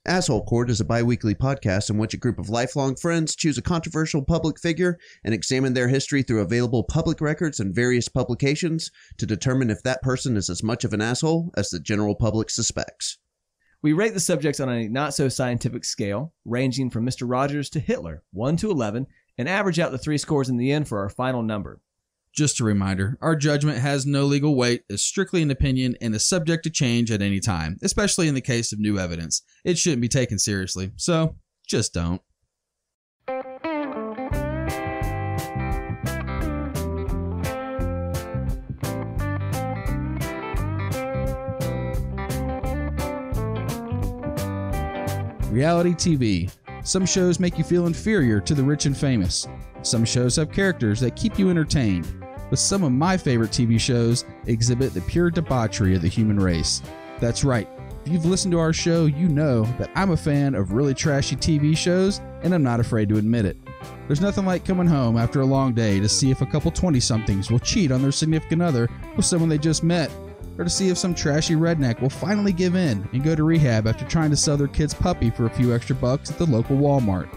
Asshole Court is a bi-weekly podcast in which a group of lifelong friends choose a controversial public figure and examine their history through available public records and various publications to determine if that person is as much of an asshole as the general public suspects. We rate the subjects on a not-so-scientific scale, ranging from Mr. Rogers to Hitler, 1 to 11, and average out the 3 scores in the end for our final number. Just a reminder, our judgment has no legal weight, is strictly an opinion, and is subject to change at any time, especially in the case of new evidence. It shouldn't be taken seriously, so just don't. Reality TV. Some shows make you feel inferior to the rich and famous. Some shows have characters that keep you entertained. But some of my favorite TV shows exhibit the pure debauchery of the human race. That's right. If you've listened to our show, you know that I'm a fan of really trashy TV shows, and I'm not afraid to admit it. There's nothing like coming home after a long day to see if a couple 20-somethings will cheat on their significant other with someone they just met, or to see if some trashy redneck will finally give in and go to rehab after trying to sell their kid's puppy for a few extra bucks at the local Walmart.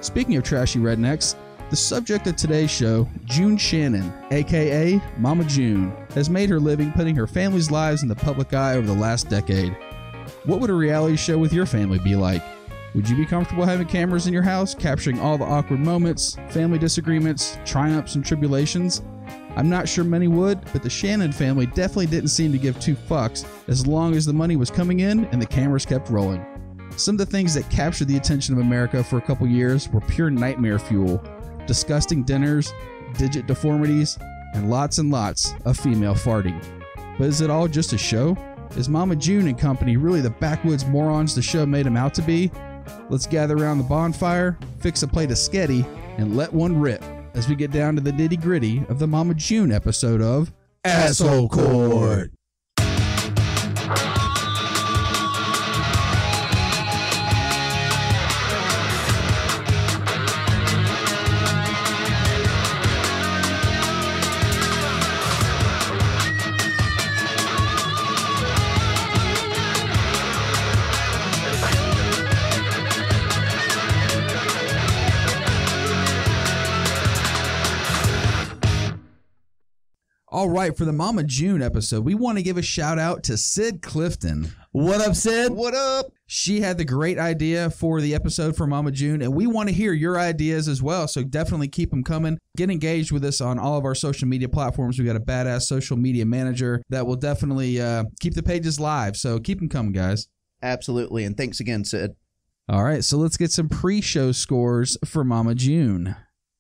Speaking of trashy rednecks, the subject of today's show, June Shannon, aka Mama June, has made her living putting her family's lives in the public eye over the last decade. What would a reality show with your family be like? Would you be comfortable having cameras in your house capturing all the awkward moments, family disagreements, triumphs, and tribulations? I'm not sure many would, but the Shannon family definitely didn't seem to give two fucks as long as the money was coming in and the cameras kept rolling. Some of the things that captured the attention of America for a couple years were pure nightmare fuel. Disgusting dinners, digit deformities, and lots of female farting. But is it all just a show? Is Mama June and company really the backwoods morons the show made them out to be? Let's gather around the bonfire, fix a plate of sketty, and let one rip as we get down to the nitty-gritty of the Mama June episode of Asshole Court. All right, for the Mama June episode, we want to give a shout out to Sid Clifton. What up, Sid? What up? She had the great idea for the episode for Mama June, and we want to hear your ideas as well, so definitely keep them coming. Get engaged with us on all of our social media platforms. We got a badass social media manager that will definitely keep the pages live, so keep them coming, guys. Absolutely, and thanks again, Sid. All right, so let's get some pre-show scores for Mama June.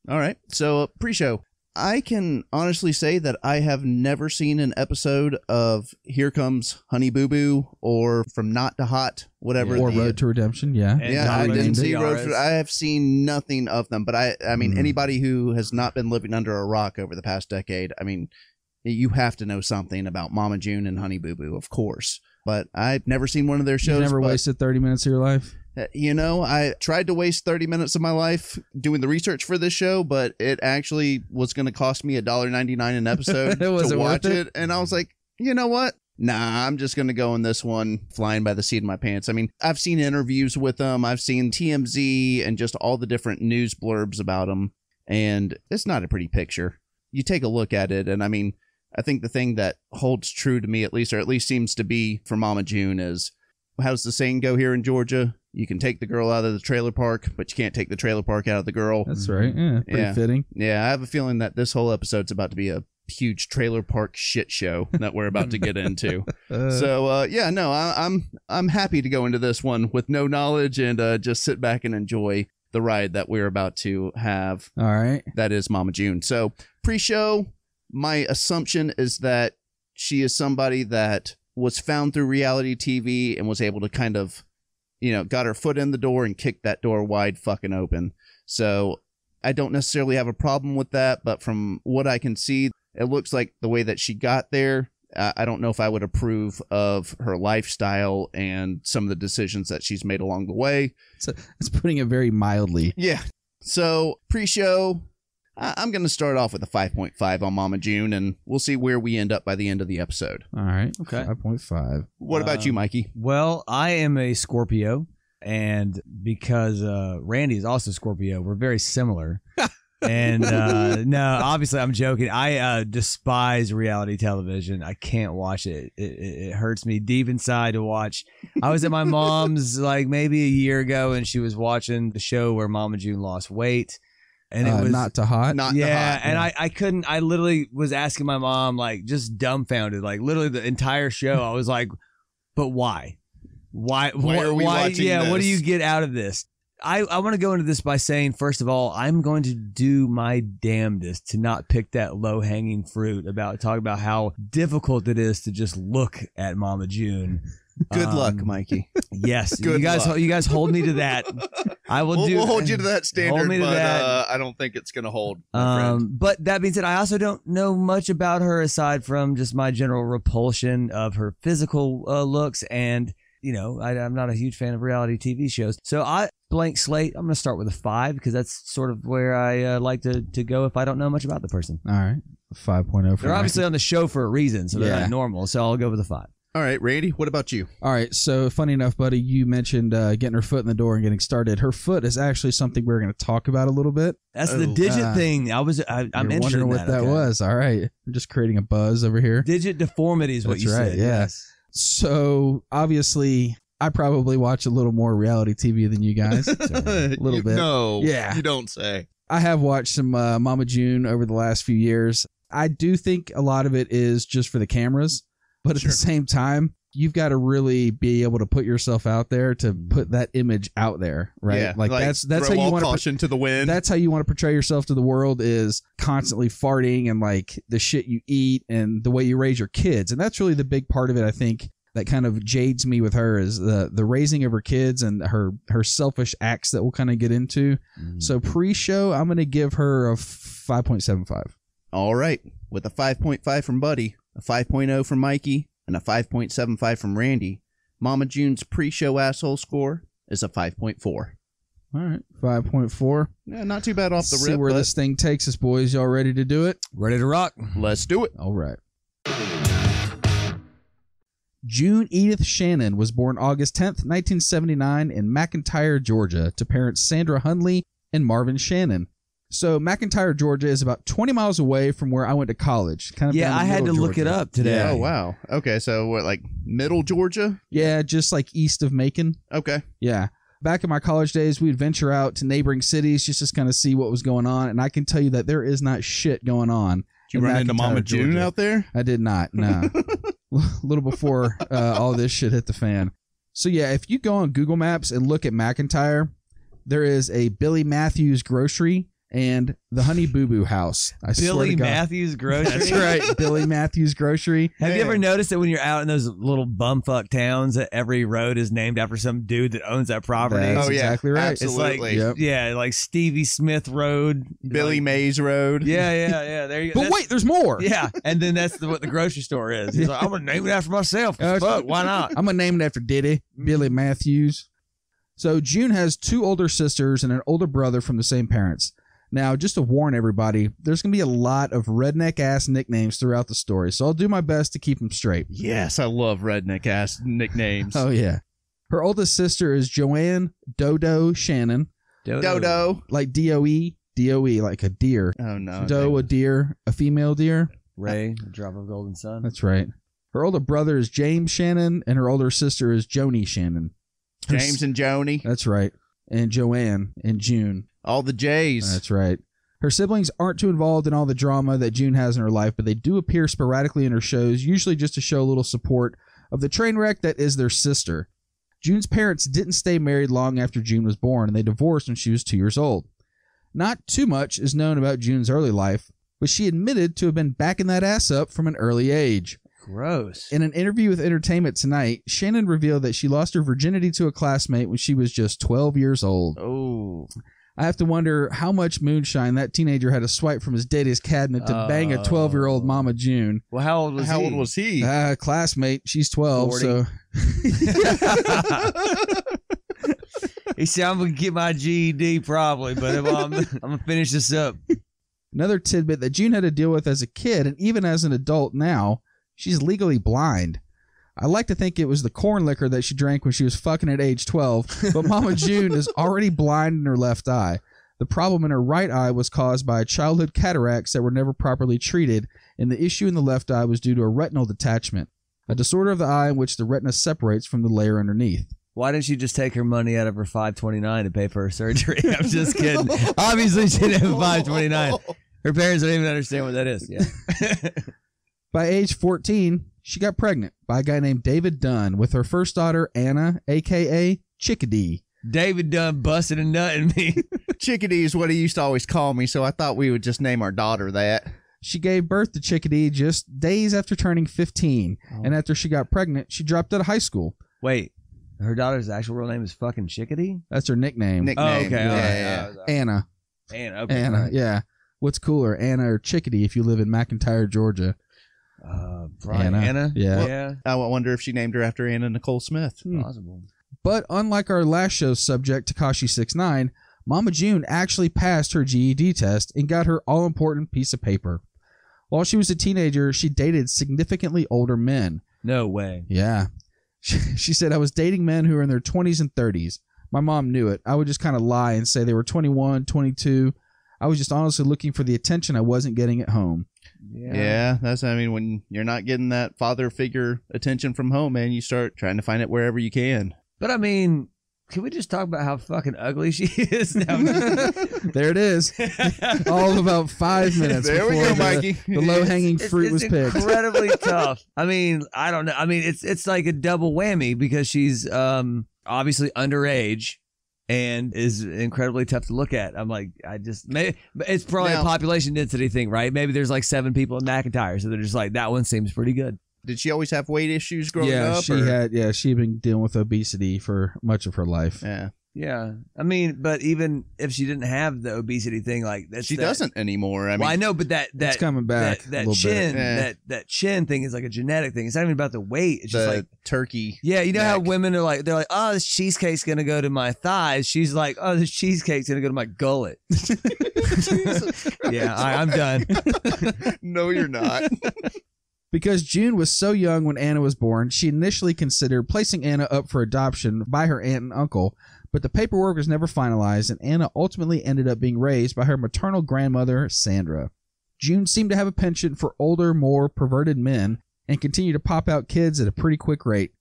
All right, so pre-show. I can honestly say that I have never seen an episode of Here Comes Honey Boo Boo or From Not to Hot, whatever. Or Road to Redemption, yeah. Yeah, I didn't see Road to... I have seen nothing of them, but I mean, anybody who has not been living under a rock over the past decade, I mean, you have to know something about Mama June and Honey Boo Boo, of course. But I've never seen one of their shows. You never wasted 30 minutes of your life? You know, I tried to waste 30 minutes of my life doing the research for this show, but it actually was going to cost me $1.99 an episode to watch it. And I was like, you know what? Nah, I'm just going to go in this one flying by the seat of my pants. I mean, I've seen interviews with them. I've seen TMZ and just all the different news blurbs about them. And it's not a pretty picture. You take a look at it. And I mean, I think the thing that holds true to me, at least, or at least seems to be for Mama June, is how's the saying go here in Georgia? You can take the girl out of the trailer park, but you can't take the trailer park out of the girl. That's right. Yeah, pretty fitting. Yeah, I have a feeling that this whole episode's about to be a huge trailer park shit show that we're about to get into. So, yeah, no, I'm happy to go into this one with no knowledge and just sit back and enjoy the ride that we're about to have. All right. That is Mama June. So, pre-show, my assumption is that she is somebody that was found through reality TV and was able to kind of, you know, got her foot in the door and kicked that door wide fucking open. So I don't necessarily have a problem with that, but from what I can see, it looks like the way that she got there, I don't know if I would approve of her lifestyle and some of the decisions that she's made along the way. So it's putting it very mildly. Yeah. So pre-show, I'm going to start off with a 5.5 on Mama June, and we'll see where we end up by the end of the episode. All right. Okay. 5.5. What about you, Mikey? Well, I am a Scorpio, and because Randy is also Scorpio, we're very similar. And no, obviously I'm joking. I despise reality television. I can't watch it. It hurts me deep inside to watch. I was at my mom's like maybe a year ago, and she was watching the show where Mama June lost weight. And it was Not to hot. Not the hot. and I couldn't. I literally was asking my mom, like, just dumbfounded, like literally the entire show. I was like, but why? Why are we watching Yeah, what do this? you get out of this? I want to go into this by saying, first of all, I'm going to do my damnedest to not pick that low-hanging fruit about talking about how difficult it is to just look at Mama June. Good luck, Mikey. Yes, Good luck. you guys hold me to that. I will We'll hold you to that standard, Hold me to but that. I don't think it's going to hold. My friend. But that being said, I also don't know much about her aside from just my general repulsion of her physical looks, and I'm not a huge fan of reality TV shows. So I blank slate. I'm going to start with a 5 because that's sort of where I like to go if I don't know much about the person. All right. 5.0 for They're obviously on the show for a reason, so they're Yeah. not normal. So I'll go with a 5. All right, Randy, what about you? All right, so funny enough, buddy, you mentioned getting her foot in the door and getting started. Her foot is actually something we're going to talk about a little bit. That's the digit thing. I'm You're interested wondering in what that okay. was. All right, I'm just creating a buzz over here. Digit deformity is what That's you right, said. yeah. Yes. So obviously, I probably watch a little more reality TV than you guys. A little bit. No, Yeah. you don't say. I have watched some Mama June over the last few years. I do think a lot of it is just for the cameras, but at Sure. the same time, you've got to really be able to put yourself out there to put that image out there, right? Yeah, like that's throw how you all want to. caution to the wind. That's how you want to portray yourself to the world, is constantly farting and like the shit you eat and the way you raise your kids. And that's really the big part of it, I think, that kind of jades me with her, is the raising of her kids and her selfish acts that we'll kind of get into. So pre-show, I'm going to give her a 5.75. All right, with a 5.5 from Buddy, a 5.0 from Mikey, and a 5.75 from Randy, Mama June's pre-show asshole score is a 5.4. All right, 5.4. Yeah, not too bad off the See rip, where but this thing takes us, boys. Y'all ready to do it? Ready to rock. let's do it. All right. June Edith Shannon was born August 10th, 1979 in McIntyre, Georgia, to parents Sandra Hundley and Marvin Shannon. So McIntyre, Georgia is about 20 miles away from where I went to college. Kind of Yeah, down the I had to middle of look it Georgia. up today. Yeah. Oh, wow. Okay, so what, like middle Georgia? Yeah, just like east of Macon. Okay. Yeah. Back in my college days, we'd venture out to neighboring cities just to kind of see what was going on. And I can tell you that there is not shit going on. Did you in run into McIntyre, Mama June Georgia. out there? I did not, no. A little before all this shit hit the fan. So yeah, if you go on Google Maps and look at McIntyre, there is a Billy Matthews grocery and the Honey Boo Boo house. I swear Billy to God. Matthews Grocery. That's right, Billy Matthews grocery. Have you Man. ever noticed that when you're out in those little bumfuck towns, that every road is named after some dude that owns that property? That's Oh, yeah. exactly right. It's like, Absolutely. Yep. yeah, like Stevie Smith Road, Billy like, Mays Road. Yeah. There you go. But wait, there's more. Yeah, and then that's what the grocery store is. He's like, I'm gonna name it after myself. 'cause fuck, why not? I'm going to name it after Diddy, Billy Matthews. So June has 2 older sisters and an older brother from the same parents. Now, just to warn everybody, there's going to be a lot of redneck-ass nicknames throughout the story, so I'll do my best to keep them straight. Yes, I love redneck ass nicknames. Oh, yeah. Her oldest sister is Joanne Dodo Shannon, Dodo. like D-O-E, like a deer. Oh, no. Doe, a deer, a female deer. Ray, a drop of golden sun. That's right. Her older brother is James Shannon, and her older sister is Joni Shannon. James and Joni. That's right. And Joanne and June. All the J's. That's right. Her siblings aren't too involved in all the drama that June has in her life, but they do appear sporadically in her shows, usually just to show a little support of the train wreck that is their sister. June's parents didn't stay married long after June was born, and they divorced when she was 2 years old. Not too much is known about June's early life, but she admitted to have been backing that ass up from an early age. Gross. In an interview with Entertainment Tonight, Shannon revealed that she lost her virginity to a classmate when she was just 12 years old. Oh. I have to wonder how much moonshine that teenager had to swipe from his daddy's cabinet to bang a 12-year-old Mama June. Well, how old was he? he? Classmate, she's 12, 40. so... He said, I'm going to get my GED probably, but if I'm going to finish this up. Another tidbit that June had to deal with as a kid, and even as an adult now, she's legally blind. I like to think it was the corn liquor that she drank when she was fucking at age 12, but Mama June is already blind in her left eye. The problem in her right eye was caused by childhood cataracts that were never properly treated, and the issue in the left eye was due to a retinal detachment, a disorder of the eye in which the retina separates from the layer underneath. Why didn't she just take her money out of her $529 to pay for her surgery? I'm just kidding. Obviously, she didn't have $529. Her parents don't even understand what that is. Yeah. By age 14, she got pregnant by a guy named David Dunn with her first daughter, Anna, a.k.a. Chickadee. David Dunn busted a nut in me. Chickadee is what he used to always call me, so I thought we would just name our daughter that. She gave birth to Chickadee just days after turning 15, and after she got pregnant, she dropped out of high school. Wait, her daughter's actual real name is fucking Chickadee? That's her nickname. Oh, okay. Yeah. Anna. Anna, okay. Anna, yeah. What's cooler, Anna or Chickadee if you live in McIntyre, Georgia? Probably Anna? Yeah. Yeah. I wonder if she named her after Anna Nicole Smith. Possible. But unlike our last show's subject, Tekashi 6ix9ine, Mama June actually passed her GED test and got her all-important piece of paper. While she was a teenager, she dated significantly older men. No way. Yeah. She said, I was dating men who were in their 20s and 30s. My mom knew it. I would just kind of lie and say they were 21, 22. I was just honestly looking for the attention I wasn't getting at home. Yeah, when you're not getting that father figure attention from home, man, you start trying to find it wherever you can. But I mean, can we just talk about how fucking ugly she is now? There it is. All about 5 minutes There we before go, Mikey. the low-hanging fruit was it's picked. incredibly tough. I mean, I don't know. I mean, it's like a double whammy because she's obviously underage and is incredibly tough to look at. I'm like, maybe it's probably a population density thing, right? Maybe there's like 7 people in McIntyre, so they're just like, that one seems pretty good. Did she always have weight issues growing up? She'd been dealing with obesity for much of her life. Yeah. Yeah. I mean, but even if she didn't have the obesity thing, like she doesn't anymore. I know, but it's coming back. That chin, that chin thing is like a genetic thing. It's not even about the weight. It's just like turkey. Yeah, you know how women are like, they're like, oh, this cheesecake's gonna go to my thighs. She's like, oh, this cheesecake's gonna go to my gullet. Yeah, I'm done. No, you're not. Because June was so young when Anna was born, she initially considered placing Anna up for adoption by her aunt and uncle, but the paperwork was never finalized, and Anna ultimately ended up being raised by her maternal grandmother, Sandra. June seemed to have a penchant for older, more perverted men, and continued to pop out kids at a pretty quick rate.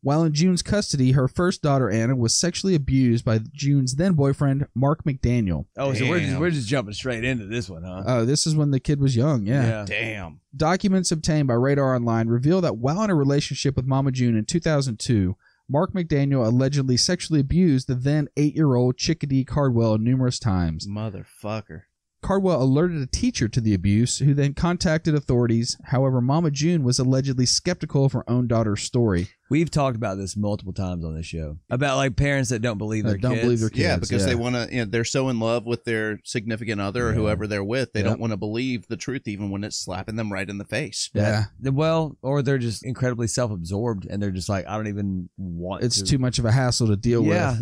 While in June's custody, her first daughter, Anna, was sexually abused by June's then-boyfriend, Mark McDaniel. Oh, so we're just jumping straight into this one, huh? Oh, this is when the kid was young, yeah. Damn. Documents obtained by Radar Online reveal that while in a relationship with Mama June in 2002, Mark McDaniel allegedly sexually abused the then 8-year-old Chickadee Cardwell numerous times. Motherfucker. Cardwell alerted a teacher to the abuse, who then contacted authorities. However, Mama June was allegedly skeptical of her own daughter's story. We've talked about this multiple times on this show about like parents that don't believe their kids. Yeah, because they want to. They're so in love with their significant other or whoever they're with, they don't want to believe the truth, even when it's slapping them right in the face. Yeah. Well, or they're just incredibly self-absorbed, and they're just like, I don't even want. It's too much of a hassle to deal with.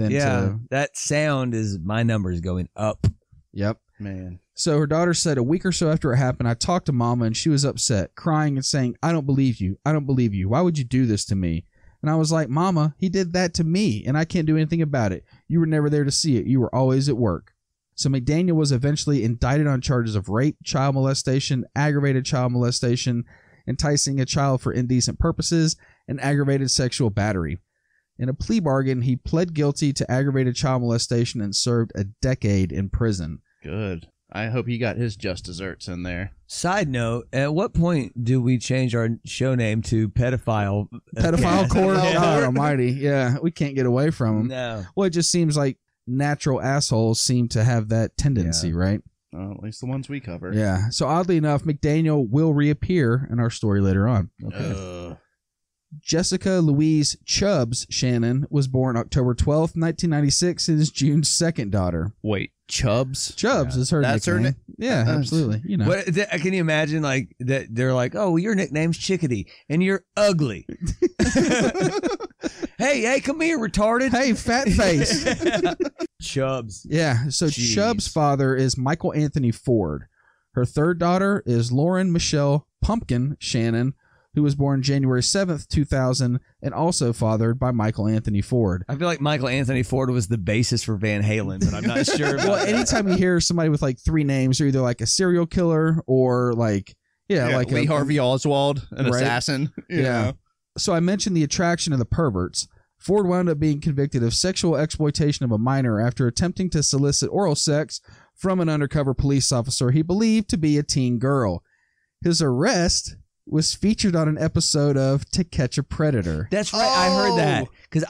That sound is my numbers going up. Yep, man. So her daughter said a week or so after it happened, I talked to Mama and she was upset, crying and saying, I don't believe you. I don't believe you. Why would you do this to me? And I was like, Mama, he did that to me and I can't do anything about it. You were never there to see it. You were always at work. So McDaniel was eventually indicted on charges of rape, child molestation, aggravated child molestation, enticing a child for indecent purposes, and aggravated sexual battery. In a plea bargain, he pled guilty to aggravated child molestation and served a decade in prison. Good. I hope he got his just desserts in there. Side note, at what point do we change our show name to Pedophile? Pedophile Court? God almighty. Yeah, we can't get away from them. No. Well, it just seems like natural assholes seem to have that tendency, right? At least the ones we cover. Yeah. So oddly enough, McDaniel will reappear in our story later on. Okay. Jessica Louise Chubbs Shannon was born October 12th, 1996, and is June's second daughter. Wait, Chubbs? Chubbs is her That's nickname. her name? Yeah, absolutely. You know. What, can you imagine like that? They're like, oh, well, your nickname's Chickadee, and you're ugly. Hey, come here, retarded. Hey, fat face. Chubbs. Yeah, so Jeez. Chubbs' father is Michael Anthony Ford. Her third daughter is Lauren Michelle Pumpkin Shannon, who was born January 7th, 2000, and also fathered by Michael Anthony Ford. I feel like Michael Anthony Ford was the basis for Van Halen, but I'm not sure about Well, that. anytime you hear somebody with like three names, they're either like a serial killer or like, like Lee Harvey Oswald, an Right. assassin. you Yeah. know. So I mentioned the attraction of the perverts. Ford wound up being convicted of sexual exploitation of a minor after attempting to solicit oral sex from an undercover police officer he believed to be a teen girl. His arrest was featured on an episode of To Catch a Predator. That's right. I heard that because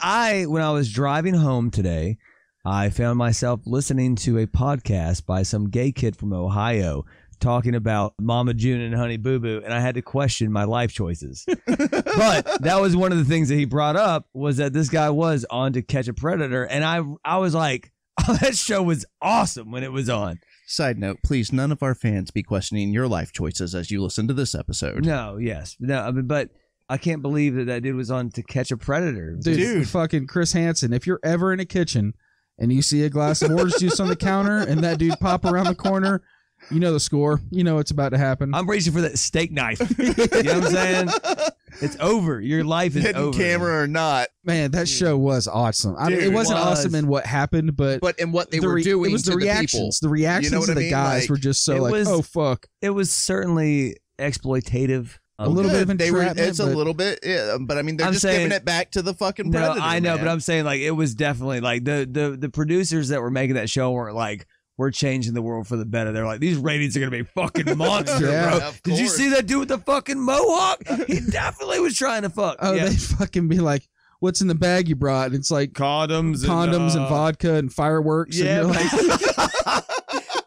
when I was driving home today, I found myself listening to a podcast by some gay kid from Ohio talking about Mama June and Honey Boo Boo, and I had to question my life choices. But that was one of the things that he brought up, was that this guy was on To Catch a Predator, and I was like, oh, that show was awesome when it was on. Side note, please, none of our fans be questioning your life choices as you listen to this episode. No, yes. No, I mean, but I can't believe that dude was on To Catch a Predator. Dude, fucking Chris Hansen, if you're ever in a kitchen and you see a glass of orange juice on the counter and that dude pop around the corner, you know the score. You know what's about to happen. I'm reaching for that steak knife. You know what I'm saying? It's over. Your life is Hidden over. camera or not. Man, that show was awesome. I mean, Dude, it wasn't it was. awesome in what happened, but But in what they the were doing it was to the the reactions. people. The reactions You know what of I the mean? guys Like, were just so it like, was- oh, fuck. It was certainly exploitative. A little bit of They were, entrapment, it's a but- little bit, yeah, but I mean, they're I'm just saying- giving it back to the fucking No, predator. I know, man. but I'm saying like it was definitely like the producers that were making that show weren't like, we're changing the world for the better. They're like, these ratings are gonna be fucking monster, Yeah. bro. Of Did you course. see that dude with the fucking mohawk? He definitely was trying to fuck. Oh, yeah. they fucking be like, what's in the bag you brought? And it's like condoms, condoms and vodka and fireworks. Yeah, and you're like,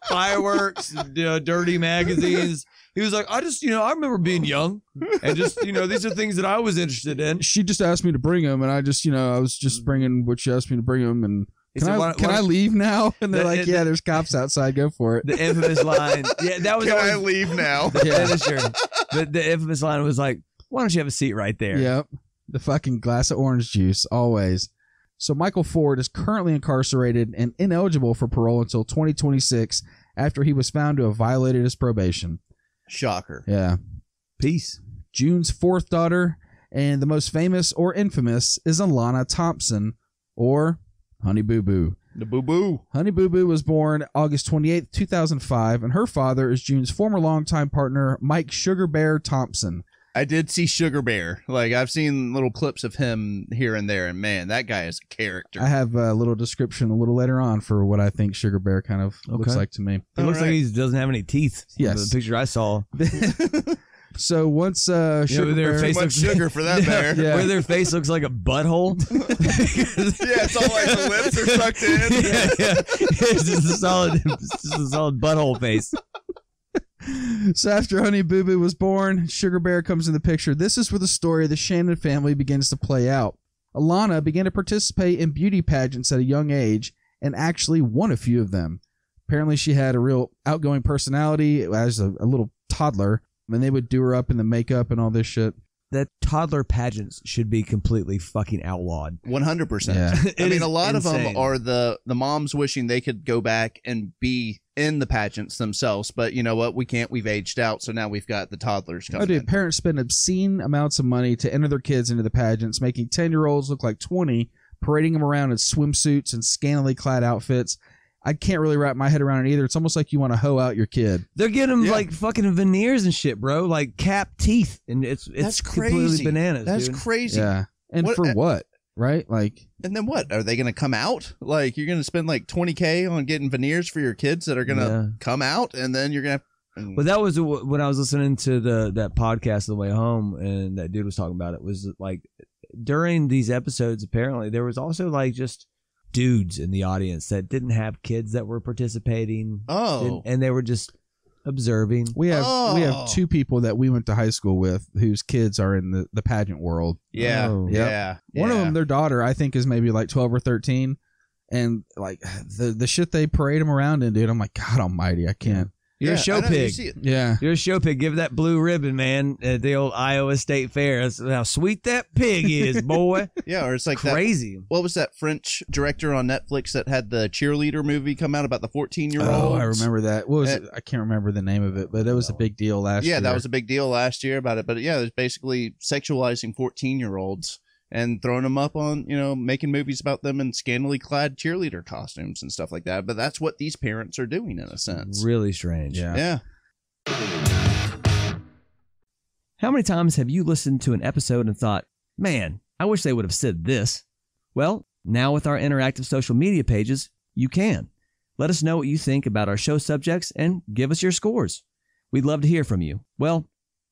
fireworks, dirty magazines. He was like, I remember being young and just, these are things that I was interested in. she just asked me to bring them, and I just, I was just bringing what she asked me to bring them, and He can said, I "Why- can why- I leave now? And they're The- like, the- yeah, there's cops outside, go for it. The infamous line. Yeah, that was Can I always leave now? the Yeah. finisher. The infamous line was like, why don't you have a seat right there? Yep. The fucking glass of orange juice, always. So Michael Ford is currently incarcerated and ineligible for parole until 2026 after he was found to have violated his probation. Shocker. Yeah. Peace. June's fourth daughter, and the most famous or infamous is Alana Thompson, or Honey Boo Boo. The boo boo. Honey Boo Boo was born August 28th, 2005, and her father is June's former longtime partner, Mike Sugar Bear Thompson. I did see Sugar Bear. Like, I've seen little clips of him here and there, and man, that guy is a character. I have a little description a little later on for what I think Sugar Bear kind of looks Okay. like to me. It looks All like right. he doesn't have any teeth. Yes. The picture I saw. So once Sugar their Bear... face Too much sugar for that bear. Yeah. Where their face looks like a butthole. Yeah, it's all like the lips are sucked in. yeah. It's just a solid butthole face. So after Honey Boo Boo was born, Sugar Bear comes in the picture. This is where the story of the Shannon family begins to play out. Alana began to participate in beauty pageants at a young age and actually won a few of them. Apparently she had a real outgoing personality as a little toddler, and they would do her up in the makeup and all this shit. That toddler pageants should be completely fucking outlawed. 100%. Yeah. I It mean, is a lot of insane. them are the moms wishing they could go back and be in the pageants themselves, but you know what? We can't. We've aged out, so now we've got the toddlers Oh, coming dude, in. parents spend obscene amounts of money to enter their kids into the pageants, making 10-year-olds look like 20, parading them around in swimsuits and scantily clad outfits. I can't really wrap my head around it either. It's almost like you want to hoe out your kid. They're getting them Yeah. like fucking veneers and shit, bro. Like cap teeth, and it's That's completely crazy. bananas. That's dude. crazy. Yeah. And What- for what? Right? Like, And then what? Are they going to come out? Like, you're going to spend like $20K on getting veneers for your kids that are going to Yeah. come out, and then you're going to. But that was when I was listening to that podcast on the way home, and that dude was talking about it. Was like during these episodes, apparently there was also like just dudes in the audience that didn't have kids that were participating, Oh. and they were just observing. we have Oh. 2 people that we went to high school with whose kids are in the pageant world. Yeah. Oh. Yeah. One of yeah. them, their daughter, I think is maybe like 12 or 13. And like the shit they parade them around in, dude, I'm like, God almighty, I can't. You're a show pig. Yeah. You're a show pig. Give that blue ribbon, man, at the old Iowa State Fair. That's how sweet that pig is, boy. Yeah, or it's like crazy. What was that French director on Netflix that had the cheerleader movie come out about the 14-year-old? Oh, I remember that. What was it? I can't remember the name of it, but it was a big deal last year. Yeah, that was a big deal last year about it. But yeah, it's basically sexualizing 14-year-olds and throwing them up on, making movies about them in scantily clad cheerleader costumes and stuff like that. But that's what these parents are doing in a sense. Really strange. Yeah. How many times have you listened to an episode and thought, man, I wish they would have said this? Well, now with our interactive social media pages, you can. Let us know what you think about our show subjects and give us your scores. We'd love to hear from you. Well,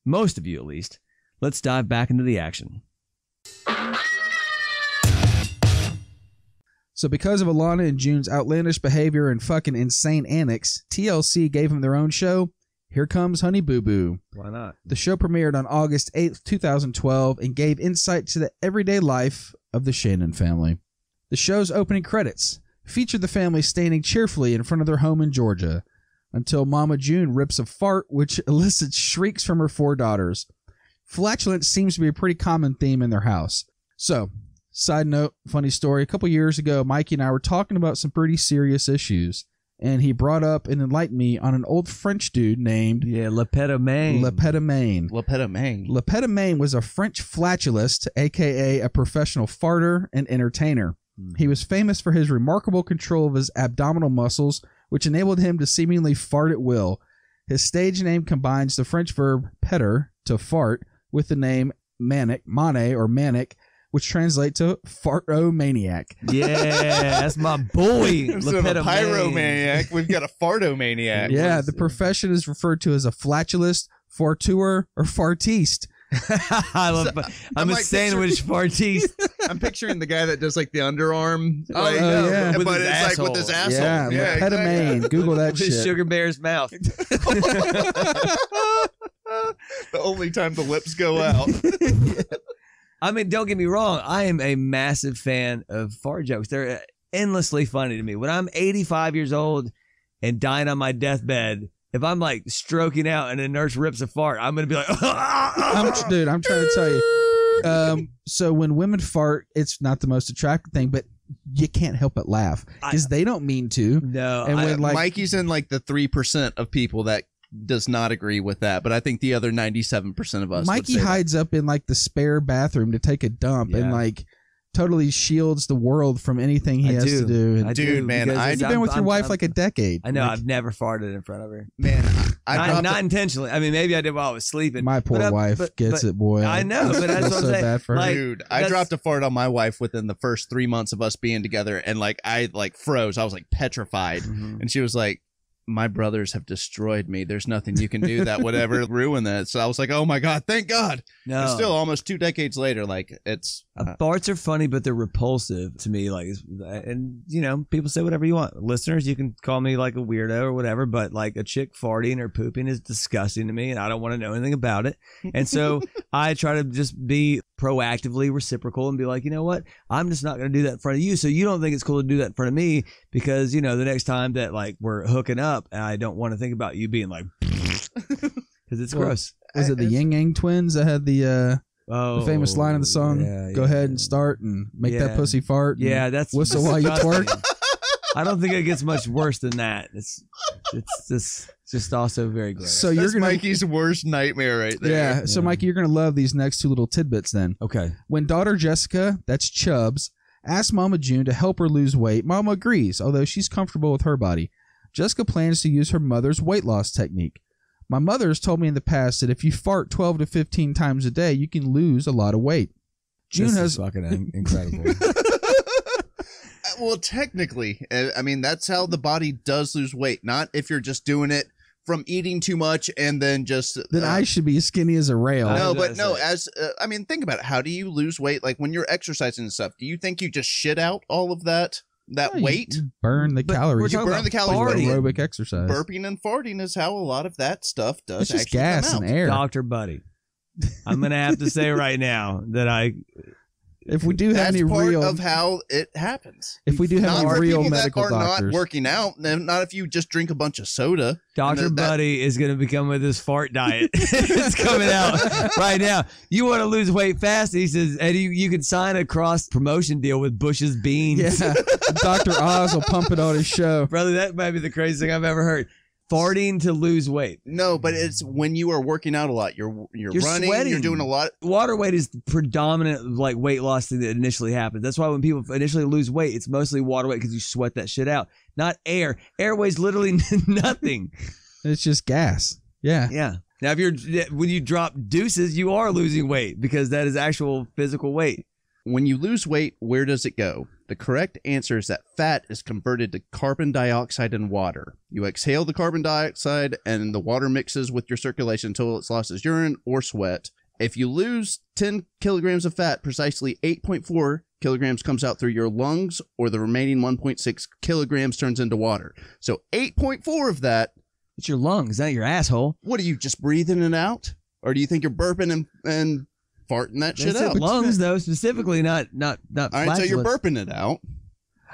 most of you at least. Let's dive back into the action. So because of Alana and June's outlandish behavior and fucking insane antics, TLC gave them their own show, Here Comes Honey Boo Boo. Why not? The show premiered on August 8th, 2012, and gave insight to the everyday life of the Shannon family. The show's opening credits featured the family standing cheerfully in front of their home in Georgia until Mama June rips a fart which elicits shrieks from her 4 daughters. Flatulence seems to be a pretty common theme in their house. So, side note, funny story, a couple years ago, Mikey and I were talking about some pretty serious issues, and he brought up and enlightened me on an old French dude named... Lepetomane. Lepetomane was a French flatulist, a.k.a. a professional farter and entertainer. He was famous for his remarkable control of his abdominal muscles, which enabled him to seemingly fart at will. His stage name combines the French verb péter, to fart, with the name mane, which translates to fartomaniac. Yeah, that's my boy. Instead of a pyromaniac, we've got a fartomaniac. Yeah, the profession is referred to as a flatulist, farteur, or fartiste. I'm a sandwich fartiste. I'm picturing the guy that does like the underarm. Yeah. But it's like with his asshole. Yeah, Lepetomane. Exactly. Google that shit. His sugar bear's mouth. The only time the lips go out. I mean, don't get me wrong. I am a massive fan of fart jokes. They're endlessly funny to me. When I'm 85 years old and dying on my deathbed, if I'm like stroking out and a nurse rips a fart, I'm going to be like, I'm trying to tell you. So when women fart, it's not the most attractive thing, but you can't help but laugh because they don't mean to. No. And when Mikey's in like the 3% of people that does not agree with that, but I think the other 97% of us. Mikey hides up in like the spare bathroom to take a dump and like totally shields the world from anything he has to do. Dude, man, you've been with your wife like a decade. I know. I've never farted in front of her. Man, not intentionally. I mean, maybe I did while I was sleeping. My poor wife gets it, boy. I know, but that's what I'm so saying. bad for her. Like, dude, I dropped a fart on my wife within the first 3 months of us being together, and like I like froze. I was like petrified, and she was like, my brothers have destroyed me. There's nothing you can do that would ever ruin that. So I was like, oh my God, thank God. No. And still almost 2 decades later, like it's farts are funny, but they're repulsive to me. Like, and people say whatever you want. Listeners, you can call me like a weirdo or whatever, but like a chick farting or pooping is disgusting to me, and I don't want to know anything about it. And so I try to just be proactively reciprocal and be like, you know what? I'm just not going to do that in front of you. So you don't think it's cool to do that in front of me because, the next time that like we're hooking up, I don't want to think about you being like, because it's gross. Was it the Yin Yang twins that had the famous line of the song? Go ahead and start and make that pussy fart. Yeah, that's whistle while you twerk. I don't think it gets much worse than that. It's just also very gross. So that's Mikey's worst nightmare right there. Yeah. So Mikey, you're gonna love these next 2 little tidbits then. Okay. When daughter Jessica, that's Chubbs, asks Mama June to help her lose weight, Mama agrees, although she's comfortable with her body. Jessica plans to use her mother's weight loss technique. My mother has told me in the past that if you fart 12 to 15 times a day, you can lose a lot of weight. June has fucking incredible. Well, technically, I mean, that's how the body does lose weight. Not if you're just doing it from eating too much and then just... Then I should be as skinny as a rail. No, but no, I mean, think about it. How do you lose weight? Like when you're exercising and stuff, do you think you just shit out all of that weight? You burn the calories. You burn the calories. Aerobic exercise. Burping and farting is how a lot of that stuff does it's just actually gas come out. and air. Dr. Buddy, I'm going to have to say right now that If we do have That's any part real, of how it happens. if we do have Not any for real people medical that are doctors, not working out, and not if you just drink a bunch of soda. Dr. Buddy is going to become with his fart diet. It's coming out right now. You want to lose weight fast? He says, Eddie, you can sign a cross promotion deal with Bush's Beans. yeah, Dr. Oz will pump it on his show. Brother, that might be the craziest thing I've ever heard. Farting to lose weight. No, but it's when you are working out a lot. You're running. Sweating. You're doing a lot. Water weight is the predominant like weight loss thing that initially happens. That's why when people initially lose weight, it's mostly water weight because you sweat that shit out, not air. Air weighs literally nothing. It's just gas. Yeah. Yeah. Now, when you drop deuces, you are losing weight because that is actual physical weight. When you lose weight, where does it go? The correct answer is that fat is converted to carbon dioxide and water. You exhale the carbon dioxide and the water mixes with your circulation until it's lost as urine or sweat. If you lose 10 kilograms of fat, precisely 8.4 kilograms comes out through your lungs, or the remaining 1.6 kilograms turns into water. So 8.4 of that. It's your lungs, not your asshole. What are you, just breathing it out? Or do you think you're burping and farting that shit out? Lungs, though, specifically, not All right, so you're burping it out.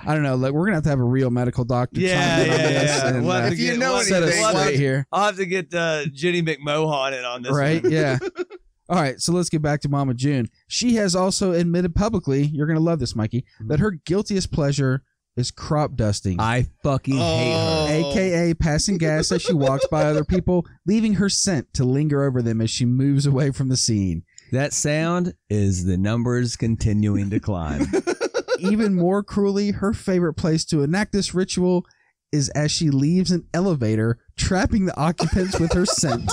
I don't know. Like, we're gonna have to have a real medical doctor. Yeah. And, We'll have to if you get- know we'll set us anything, straight here, I'll have to get Jenny McMahon in on this. right? one. Yeah. All right, so let's get back to Mama June. She has also admitted publicly, you're going to love this, Mikey, that her guiltiest pleasure is crop dusting, I fucking hate her. a.k.a. passing gas as she walks by other people, leaving her scent to linger over them as she moves away from the scene. That sound is the numbers continuing to climb. Even more cruelly, her favorite place to enact this ritual is as she leaves an elevator, trapping the occupants with her scent.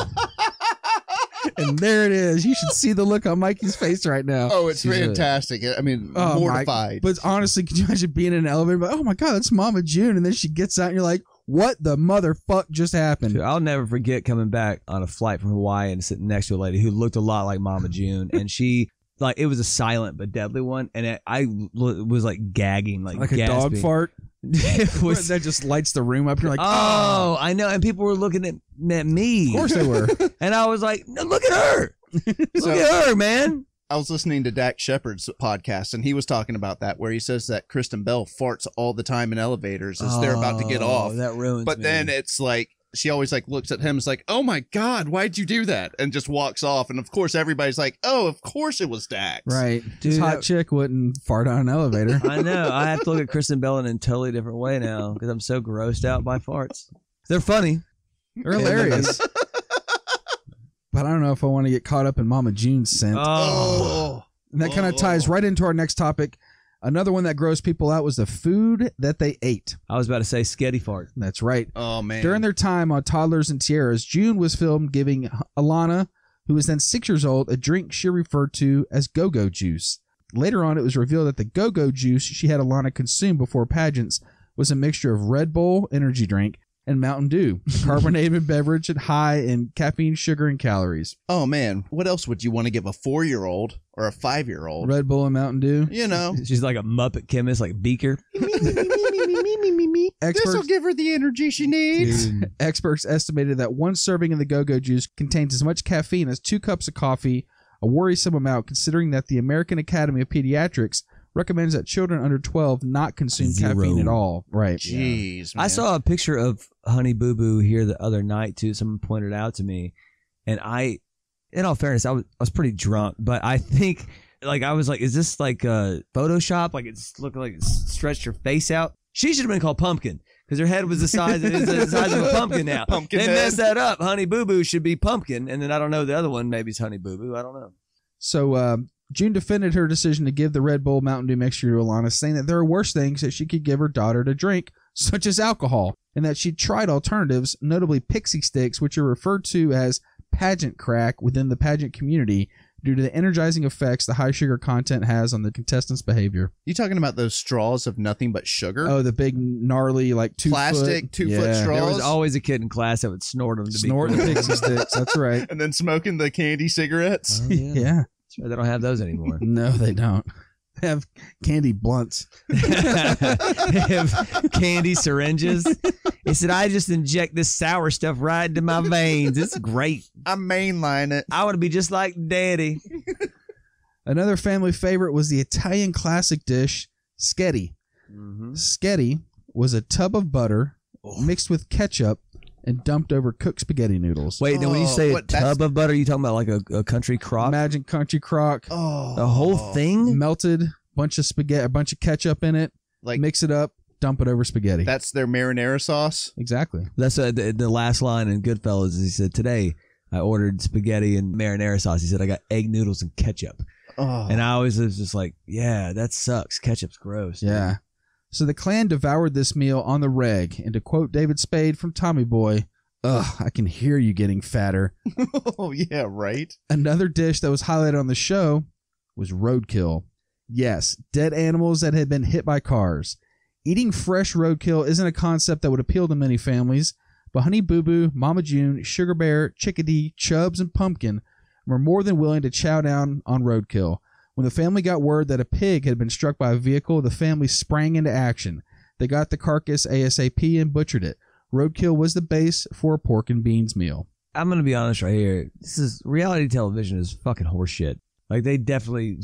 And there it is. You should see the look on Mikey's face right now. Oh, it's She's fantastic. I mean, Oh, mortified. But honestly, could you imagine being in an elevator? But, oh my God, that's Mama June. And then she gets out and you're like, what the motherfuck just happened? Dude, I'll never forget coming back on a flight from Hawaii and sitting next to a lady who looked a lot like Mama June, and she like it was a silent but deadly one, and I was like gagging, like a gasping. dog fart. It was, That just lights the room up. You're like, oh, I know, and people were looking at me. Of course they were. And I was like, no, look at her, look at her, man. I was listening to Dak Shepard's podcast, and he was talking about that, where he says that Kristen Bell farts all the time in elevators as they're about to get off. That ruins But me. then it's like, she always like looks at him, is like, oh my God, why'd you do that? And just walks off. And of course, everybody's like, oh, of course it was Dax. Right. Dude, This hot that- chick wouldn't fart on an elevator. I know. I have to look at Kristen Bell in a totally different way now because I'm so grossed out by farts. They're funny. They're hilarious. But I don't know if I want to get caught up in Mama June's scent. Oh. And that kind of ties right into our next topic. Another one that grossed people out was the food that they ate. I was about to say sketty fart. That's right. Oh, man. During their time on Toddlers and Tiaras, June was filmed giving Alana, who was then 6 years old, a drink she referred to as go-go juice. Later on, it was revealed that the go-go juice she had Alana consume before pageants was a mixture of Red Bull energy drink and Mountain Dew, a carbonated beverage and high in caffeine, sugar, and calories. Oh, man. What else would you want to give a 4-year-old or a 5-year-old? Red Bull and Mountain Dew. You know. She's like a Muppet chemist, like Beaker. This'll give her the energy she needs. Dude. Experts estimated that one serving of the go-go juice contains as much caffeine as 2 cups of coffee, a worrisome amount considering that the American Academy of Pediatrics recommends that children under 12 not consume caffeine at all. Right. Jeez, man. I saw a picture of Honey Boo Boo here the other night too. Someone pointed it out to me, and in all fairness, I was pretty drunk, but I think like I was like, is this like Photoshop? Like it's looking like it's stretched her face out. She should have been called Pumpkin because her head was the size of a pumpkin now. Pumpkin They head. messed that up. Honey Boo Boo should be Pumpkin, and then I don't know the other one. Maybe it's Honey Boo Boo. I don't know. So June defended her decision to give the Red Bull Mountain Dew mixture to Alana, saying that there are worse things that she could give her daughter to drink, such as alcohol, and that she tried alternatives, notably pixie sticks, which are referred to as pageant crack within the pageant community due to the energizing effects the high sugar content has on the contestants' behavior. You talking about those straws of nothing but sugar? Oh, the big gnarly like 2 Plastic 2-foot straws. There was always a kid in class that would snort them to Snort be the cool. pixie sticks. That's right. And then smoking the candy cigarettes. Oh, yeah. Yeah. They don't have those anymore. No, they don't. They have candy blunts. They have candy syringes. He said, I just inject this sour stuff right into my veins. It's great. I mainline it. I want to be just like Daddy. Another family favorite was the Italian classic dish, sketty. Sketty was a tub of butter mixed with ketchup and dumped over cooked spaghetti noodles. Wait, then when you say a tub of butter, you talking about like a country crock? Imagine country crock. The whole thing? Melted, bunch of spaghetti, a bunch of ketchup in it. Like, mix it up, dump it over spaghetti. That's their marinara sauce? Exactly. That's the last line in Goodfellas is he said, today I ordered spaghetti and marinara sauce. He said, I got egg noodles and ketchup. Oh. And I always was just like, yeah, that sucks. Ketchup's gross. Yeah. Dude. So the clan devoured this meal on the reg, and to quote David Spade from Tommy Boy, ugh, I can hear you getting fatter. Oh, yeah, right? Another dish that was highlighted on the show was roadkill. Yes, dead animals that had been hit by cars. Eating fresh roadkill isn't a concept that would appeal to many families, but Honey Boo Boo, Mama June, Sugar Bear, Chickadee, Chubbs, and Pumpkin were more than willing to chow down on roadkill. When the family got word that a pig had been struck by a vehicle, the family sprang into action. They got the carcass ASAP and butchered it. Roadkill was the base for a pork and beans meal. I'm going to be honest right here. Reality television is fucking horseshit. Like, they definitely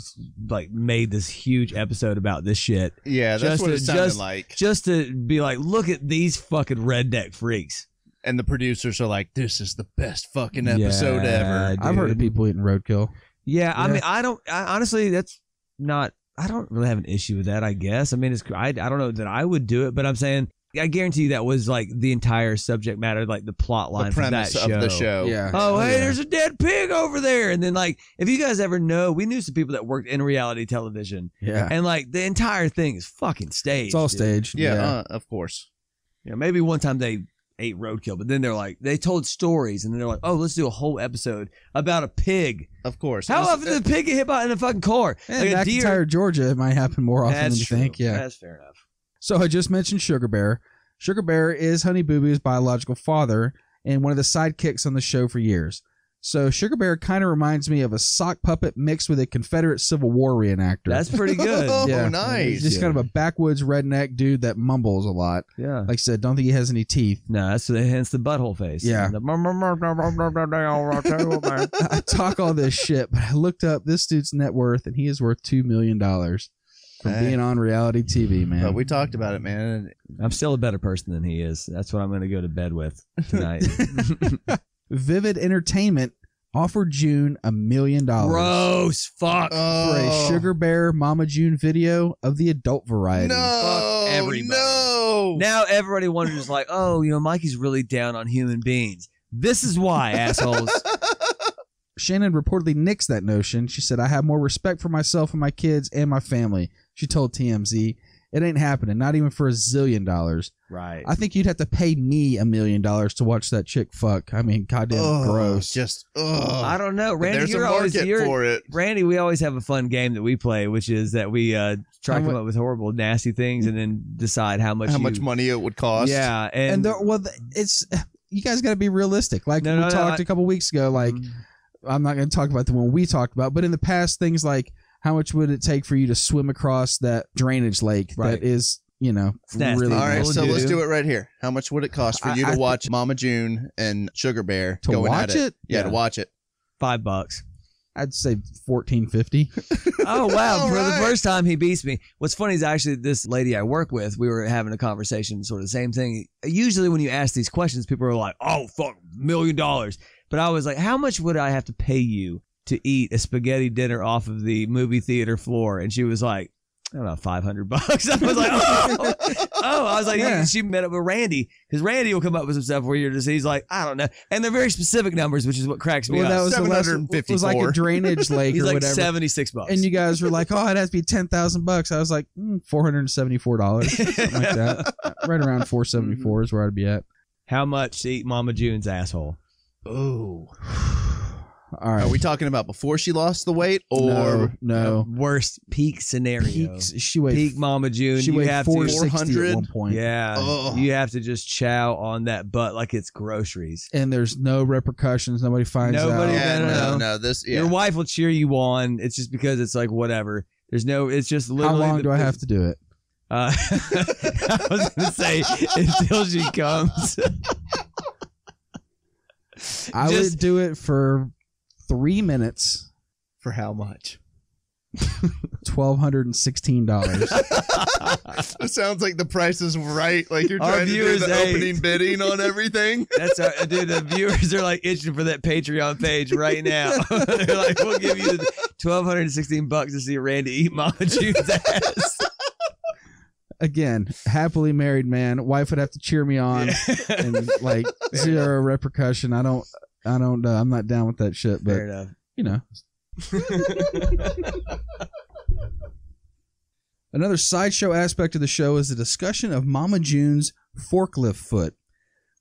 made this huge episode about this shit. Yeah, that's what it sounded like. Just to be like, look at these fucking redneck freaks. And the producers are like, this is the best fucking episode ever. Dude. I've heard of people eating roadkill. Yeah, I mean, honestly, that's not, I don't really have an issue with that, I guess. I mean, I don't know that I would do it, but I'm saying, I guarantee you that was like the entire subject matter, like the plot line for that show. Of the show. Yeah. Oh, hey, there's a dead pig over there. And then, like, if you guys ever know, we knew some people that worked in reality television. Yeah. And, like, the entire thing is fucking staged. It's all dude. staged. Yeah, of course. Yeah, maybe one time they ate roadkill, but then they're like, they told stories, and then they're like, oh, let's do a whole episode about a pig. Of course. How often did a pig get hit by in a fucking car? And Like a deer. McIntyre, Georgia, it might happen more often than you true. think. Yeah. That's fair enough. So I just mentioned Sugar Bear. Sugar Bear is Honey Boo Boo's biological father and one of the sidekicks on the show for years. So Sugar Bear kind of reminds me of a sock puppet mixed with a Confederate Civil War reenactor. That's pretty good. Oh, Yeah. nice. He's just kind of a backwoods redneck dude that mumbles a lot. Yeah. Like I said, don't think he has any teeth. No, that's hence the butthole face. Yeah. I talk all this shit, but I looked up this dude's net worth, and he is worth $2 million from being on reality TV, man. But we talked about it, man. I'm still a better person than he is. That's what I'm going to go to bed with tonight. Vivid Entertainment offered June $1 million Gross. Fuck. for a Sugar Bear Mama June video of the adult variety. No. Fuck everybody. No. Now everybody wonders, like, oh, Mikey's really down on human beings. This is why, assholes. Shannon reportedly nixed that notion. She said, I have more respect for myself and my kids and my family. She told TMZ, it ain't happening, not even for $1 zillion. Right. I think you'd have to pay me $1 million to watch that chick fuck. I mean, goddamn gross. Just, I don't know. Randy, there's you're a always market for it. Randy, we always have a fun game that we play, which is that we try to come up with horrible, nasty things and then decide how much money it would cost. Yeah. It's you guys got to be realistic. Like we talked a couple weeks ago, like I'm not going to talk about the one we talked about, but in the past, things like how much would it take for you to swim across that drainage lake that is, really All right, nasty. so let's do it right here. How much would it cost for you to watch Mama June and Sugar Bear to going watch at it? Yeah, to watch it. $5. I'd say $14.50. Oh, wow. For the right. first time, he beats me. What's funny is actually this lady I work with, we were having a conversation, sort of the same thing. Usually when you ask these questions, people are like, oh, fuck, $1 million. But I was like, how much would I have to pay you to eat a spaghetti dinner off of the movie theater floor? And she was like, I don't know, $500. I was like, I was like, yeah. She met up with Randy because Randy will come up with some stuff where you're just, he's like, I don't know. And they're very specific numbers, which is what cracks me up. That was it was like a drainage lake he's or like whatever. $76. And you guys were like, oh, it has to be $10,000. I was like, $474, something like that. Right around $474 is where I'd be at. How much to eat Mama June's asshole? Oh. All right. Are we talking about before she lost the weight or no? Worst peak scenario. She weighed peak Mama June. She weighed 460 at one point. Yeah. You have to just chow on that butt like it's groceries. And there's no repercussions. Nobody finds out. No. Your wife will cheer you on. It's just because it's like whatever. There's no. It's just literally. How long do I have to do it? I was gonna say until she comes. I would do it for 3 minutes. For how much? $1,216. It sounds like the price is right. Like you're Our trying to do the viewers, opening bidding on everything. That's dude. The viewers are like itching for that Patreon page right now. They're like, we'll give you the $1,216 to see Randy eat Mama June's ass. Again, happily married man. Wife would have to cheer me on, and like zero repercussion. I'm not down with that shit. But Fair enough. you know. Another sideshow aspect of the show is the discussion of Mama June's forklift foot.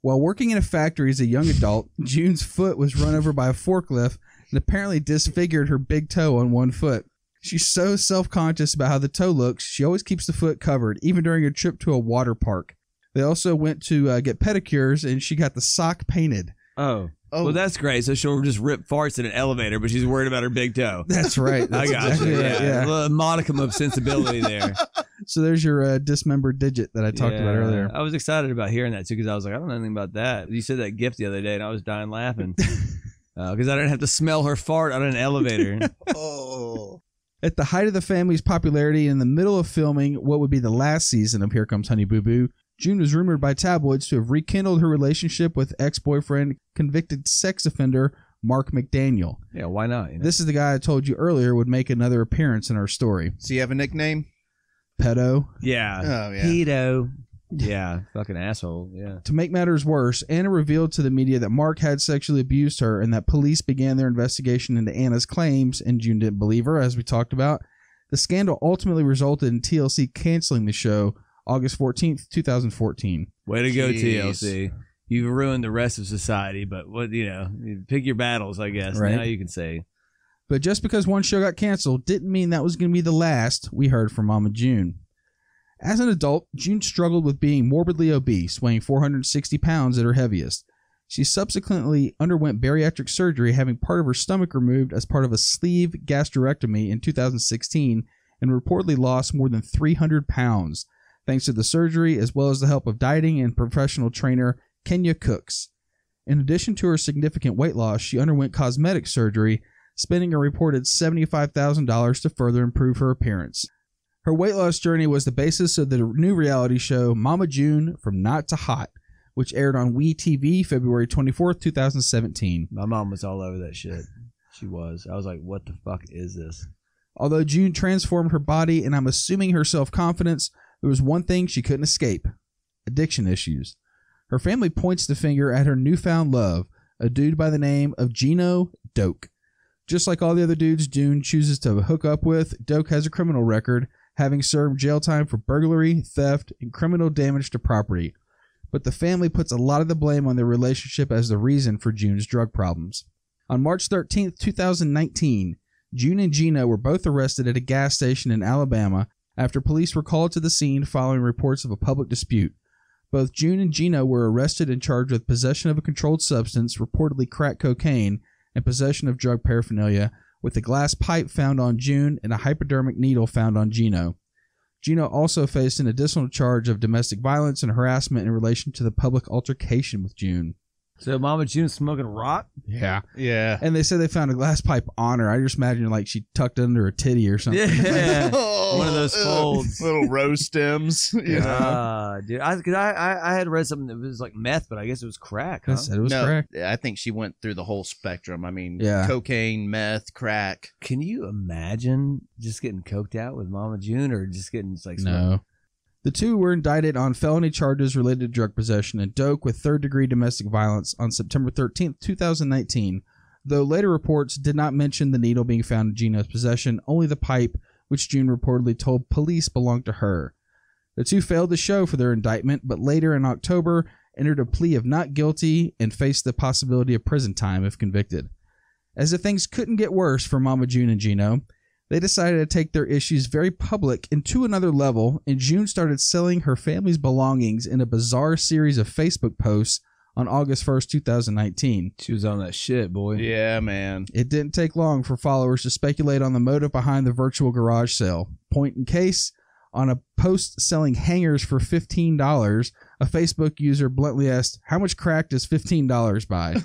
While working in a factory as a young adult, June's foot was run over by a forklift and apparently disfigured her big toe on one foot. She's so self-conscious about how the toe looks, she always keeps the foot covered, even during a trip to a water park. They also went to get pedicures, and she got the sock painted. Oh, well, that's great. So she'll just rip farts in an elevator, but she's worried about her big toe. That's right. That's I got exactly you. right, Yeah. A little modicum of sensibility there. So there's your dismembered digit that I talked about earlier. I was excited about hearing that too because I was like, I don't know anything about that. You said that gift the other day, and I was dying laughing because I didn't have to smell her fart on an elevator. Oh. At the height of the family's popularity, in the middle of filming what would be the last season of Here Comes Honey Boo Boo, June was rumored by tabloids to have rekindled her relationship with ex-boyfriend, convicted sex offender Mark McDaniel. Yeah, why not? You know? This is the guy I told you earlier would make another appearance in our story. Does he have a nickname? Pedo. Yeah. Oh, yeah. Pedo. Yeah. Fucking asshole. Yeah. To make matters worse, Anna revealed to the media that Mark had sexually abused her and that police began their investigation into Anna's claims, and June didn't believe her, as we talked about. The scandal ultimately resulted in TLC canceling the show August 14th, 2014. Way to go, Jeez. TLC. You've ruined the rest of society, but what, you pick your battles, I guess. Right. Now you can say. But just because one show got canceled didn't mean that was going to be the last we heard from Mama June. As an adult, June struggled with being morbidly obese, weighing 460 pounds at her heaviest. She subsequently underwent bariatric surgery, having part of her stomach removed as part of a sleeve gastrectomy in 2016, and reportedly lost more than 300 pounds, thanks to the surgery as well as the help of dieting and professional trainer Kenya Cooks. In addition to her significant weight loss, she underwent cosmetic surgery, spending a reported $75,000 to further improve her appearance. Her weight loss journey was the basis of the new reality show Mama June From Not to Hot, which aired on WeTV February 24th, 2017. My mom was all over that shit. She was. I was like, what the fuck is this? Although June transformed her body and I'm assuming her self-confidence, there was one thing she couldn't escape: addiction issues. Her family points the finger at her newfound love, a dude by the name of Gino Doak. Just like all the other dudes June chooses to hook up with, Doak has a criminal record, having served jail time for burglary, theft, and criminal damage to property. But the family puts a lot of the blame on their relationship as the reason for June's drug problems. On March 13th, 2019, June and Gino were both arrested at a gas station in Alabama after police were called to the scene following reports of a public dispute. Both June and Gino were arrested and charged with possession of a controlled substance, reportedly crack cocaine, and possession of drug paraphernalia, with a glass pipe found on June and a hypodermic needle found on Gino. Gino also faced an additional charge of domestic violence and harassment in relation to the public altercation with June. So Mama June's smoking rock? Yeah. Yeah. And they said they found a glass pipe on her. I just imagine like she tucked it under a titty or something. Yeah. Oh, One of those folds. Little rose stems. You know? Dude, I had read something that was like meth, but I guess it was crack. I Huh? said it was No, correct. I think she went through the whole spectrum. I mean, Yeah. cocaine, meth, crack. Can you imagine just getting coked out with Mama June, or just getting just like No. The two were indicted on felony charges related to drug possession and Doak with third-degree domestic violence on September 13th, 2019, though later reports did not mention the needle being found in Gino's possession, only the pipe, which June reportedly told police belonged to her. The two failed to show for their indictment, but later in October entered a plea of not guilty and faced the possibility of prison time if convicted. As if things couldn't get worse for Mama June and Gino, they decided to take their issues very public and to another level, and June started selling her family's belongings in a bizarre series of Facebook posts on August 1st, 2019. She was on that shit, boy. Yeah, man. It didn't take long for followers to speculate on the motive behind the virtual garage sale. Point in case, On a post selling hangers for $15, a Facebook user bluntly asked, "How much crack does $15 buy?"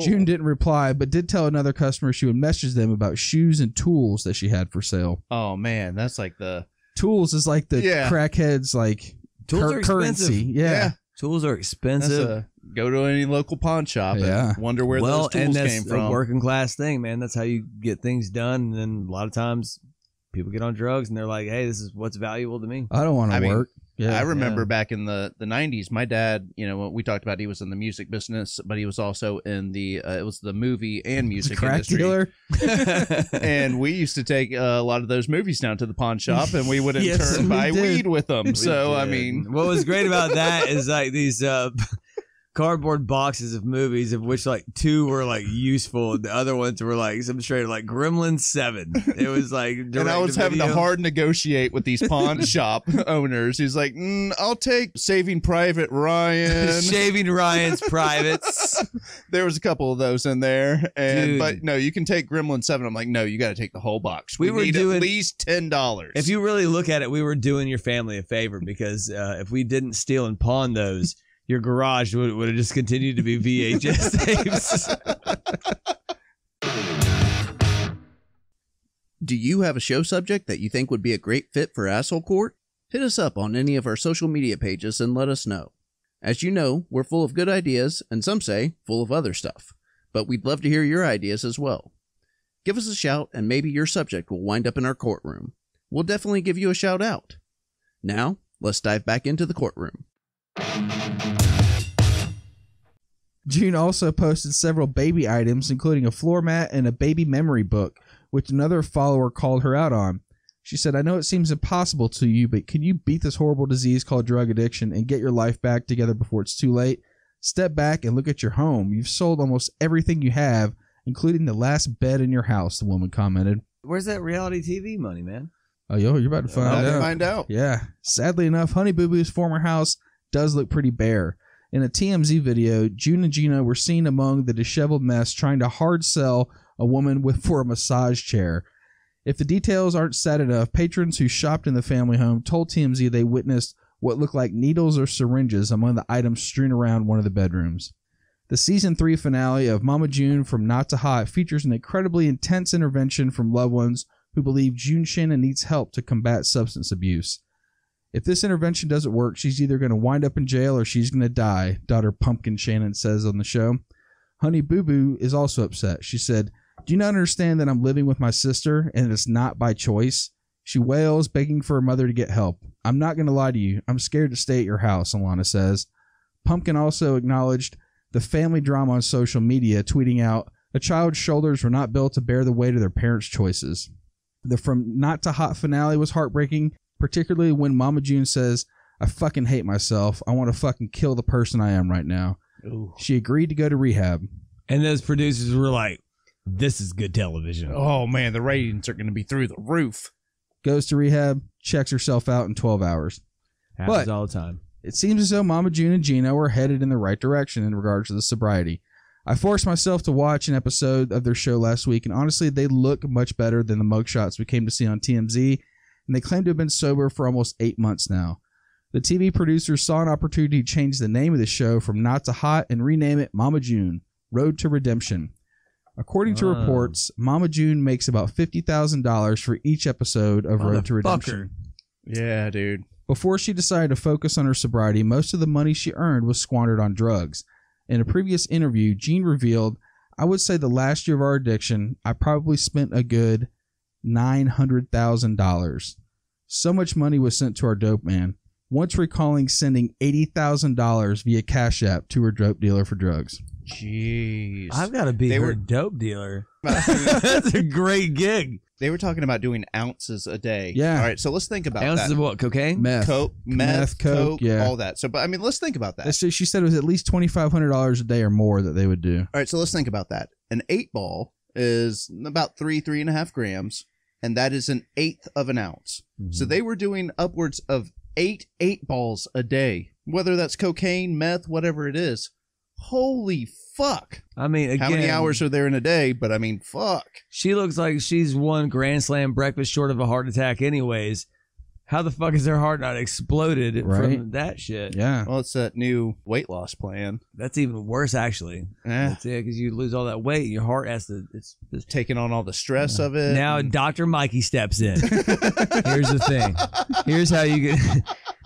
June didn't reply, but did tell another customer she would message them about shoes and tools that she had for sale. Oh man, that's like the tools is like the crackheads like tools are currency. Yeah. Tools are expensive. Go to any local pawn shop and wonder where those tools and that's came from. A working class thing, man. That's how you get things done. And then a lot of times people get on drugs and they're like, hey, this is what's valuable to me. I don't want to work. Yeah, I remember back in the 90s, my dad, we talked about he was in the music business, but he was also in the it was the movie and music industry. Dealer. And we used to take a lot of those movies down to the pawn shop, and we would in turn buy weed with them. So, I mean, what was great about that is like these cardboard boxes of movies, of which like 2 were like useful and the other ones were like some straight like Gremlins 7. It was like and I was having to hard negotiate with these pawn shop owners. He's like, I'll take Saving Private Ryan. Shaving Ryan's Privates. There was a couple of those in there. But no, you can take Gremlin 7. I'm like, no, you got to take the whole box. We need at least $10. If you really look at it, we were doing your family a favor, because if we didn't steal and pawn those, your garage would have just continued to be VHS tapes. Do you have a show subject that you think would be a great fit for Asshole Court? Hit us up on any of our social media pages and let us know. As you know, we're full of good ideas, and some say full of other stuff. But we'd love to hear your ideas as well. Give us a shout, and maybe your subject will wind up in our courtroom. We'll definitely give you a shout out. Now, let's dive back into the courtroom. June also posted several baby items, including a floor mat and a baby memory book, which another follower called her out on. She said, "I know it seems impossible to you, but can you beat this horrible disease called drug addiction and get your life back together before it's too late? Step back and look at your home. You've sold almost everything you have, including the last bed in your house," the woman commented. Where's that reality TV money, man? Oh, you're about to find out. Yeah. Sadly enough, Honey Boo Boo's former house does look pretty bare. In a TMZ video, June and Gina were seen among the disheveled mess trying to hard sell a woman for a massage chair. If the details aren't sad enough, patrons who shopped in the family home told TMZ they witnessed what looked like needles or syringes among the items strewn around one of the bedrooms. The Season 3 finale of Mama June from Not to Hot features an incredibly intense intervention from loved ones who believe June Shannon needs help to combat substance abuse. If this intervention doesn't work, she's either going to wind up in jail or she's going to die, daughter Pumpkin Shannon says on the show. Honey Boo Boo is also upset. She said, "Do you not understand that I'm living with my sister and it's not by choice?" She wails, begging for her mother to get help. "I'm not going to lie to you. I'm scared to stay at your house," Alana says. Pumpkin also acknowledged the family drama on social media, tweeting out, "A child's shoulders were not built to bear the weight of their parents' choices." The From Not to Hot finale was heartbreaking, particularly when Mama June says, "I fucking hate myself. I want to fucking kill the person I am right now." Ooh. She agreed to go to rehab. And those producers were like, this is good television. Oh, man, the ratings are going to be through the roof. Goes to rehab, checks herself out in 12 hours. Happens all the time. It seems as though Mama June and Gina were headed in the right direction in regards to the sobriety. I forced myself to watch an episode of their show last week, and honestly, they look much better than the mugshots we came to see on TMZ, and they claim to have been sober for almost 8 months now. The TV producers saw an opportunity to change the name of the show from Not to Hot and rename it Mama June, Road to Redemption. According to reports, Mama June makes about $50,000 for each episode of Road to Redemption. Yeah, dude. Before she decided to focus on her sobriety, most of the money she earned was squandered on drugs. In a previous interview, Jean revealed, "I would say the last year of our addiction, I probably spent a good $900,000. So much money was sent to our dope man, once recalling sending $80,000 via Cash App to her dope dealer for drugs." Jeez. I've got to be her dope dealer. That's a great gig. They were talking about doing ounces a day. Yeah. All right, so let's think about ounces that. Of what? Cocaine? Meth. Meth, coke, yeah. all that. So, but I mean, let's think about that. She said it was at least $2,500 a day or more that they would do. All right, so let's think about that. An 8-ball is about 3.5 grams, and that is an eighth of an ounce. Mm-hmm. So they were doing upwards of 8 balls a day, whether that's cocaine, meth, whatever it is. Holy fuck. I mean, again, how many hours are there in a day? But I mean, fuck. She looks like she's one Grand Slam breakfast short of a heart attack anyways. How the fuck is their heart not exploded Right. from that shit? Yeah. Well, it's that new weight loss plan. That's even worse, actually. Eh, That's it, because you lose all that weight, your heart has to. It's taking on all the stress of it. now Dr. Mikey steps in. Here's the thing. Here's how you get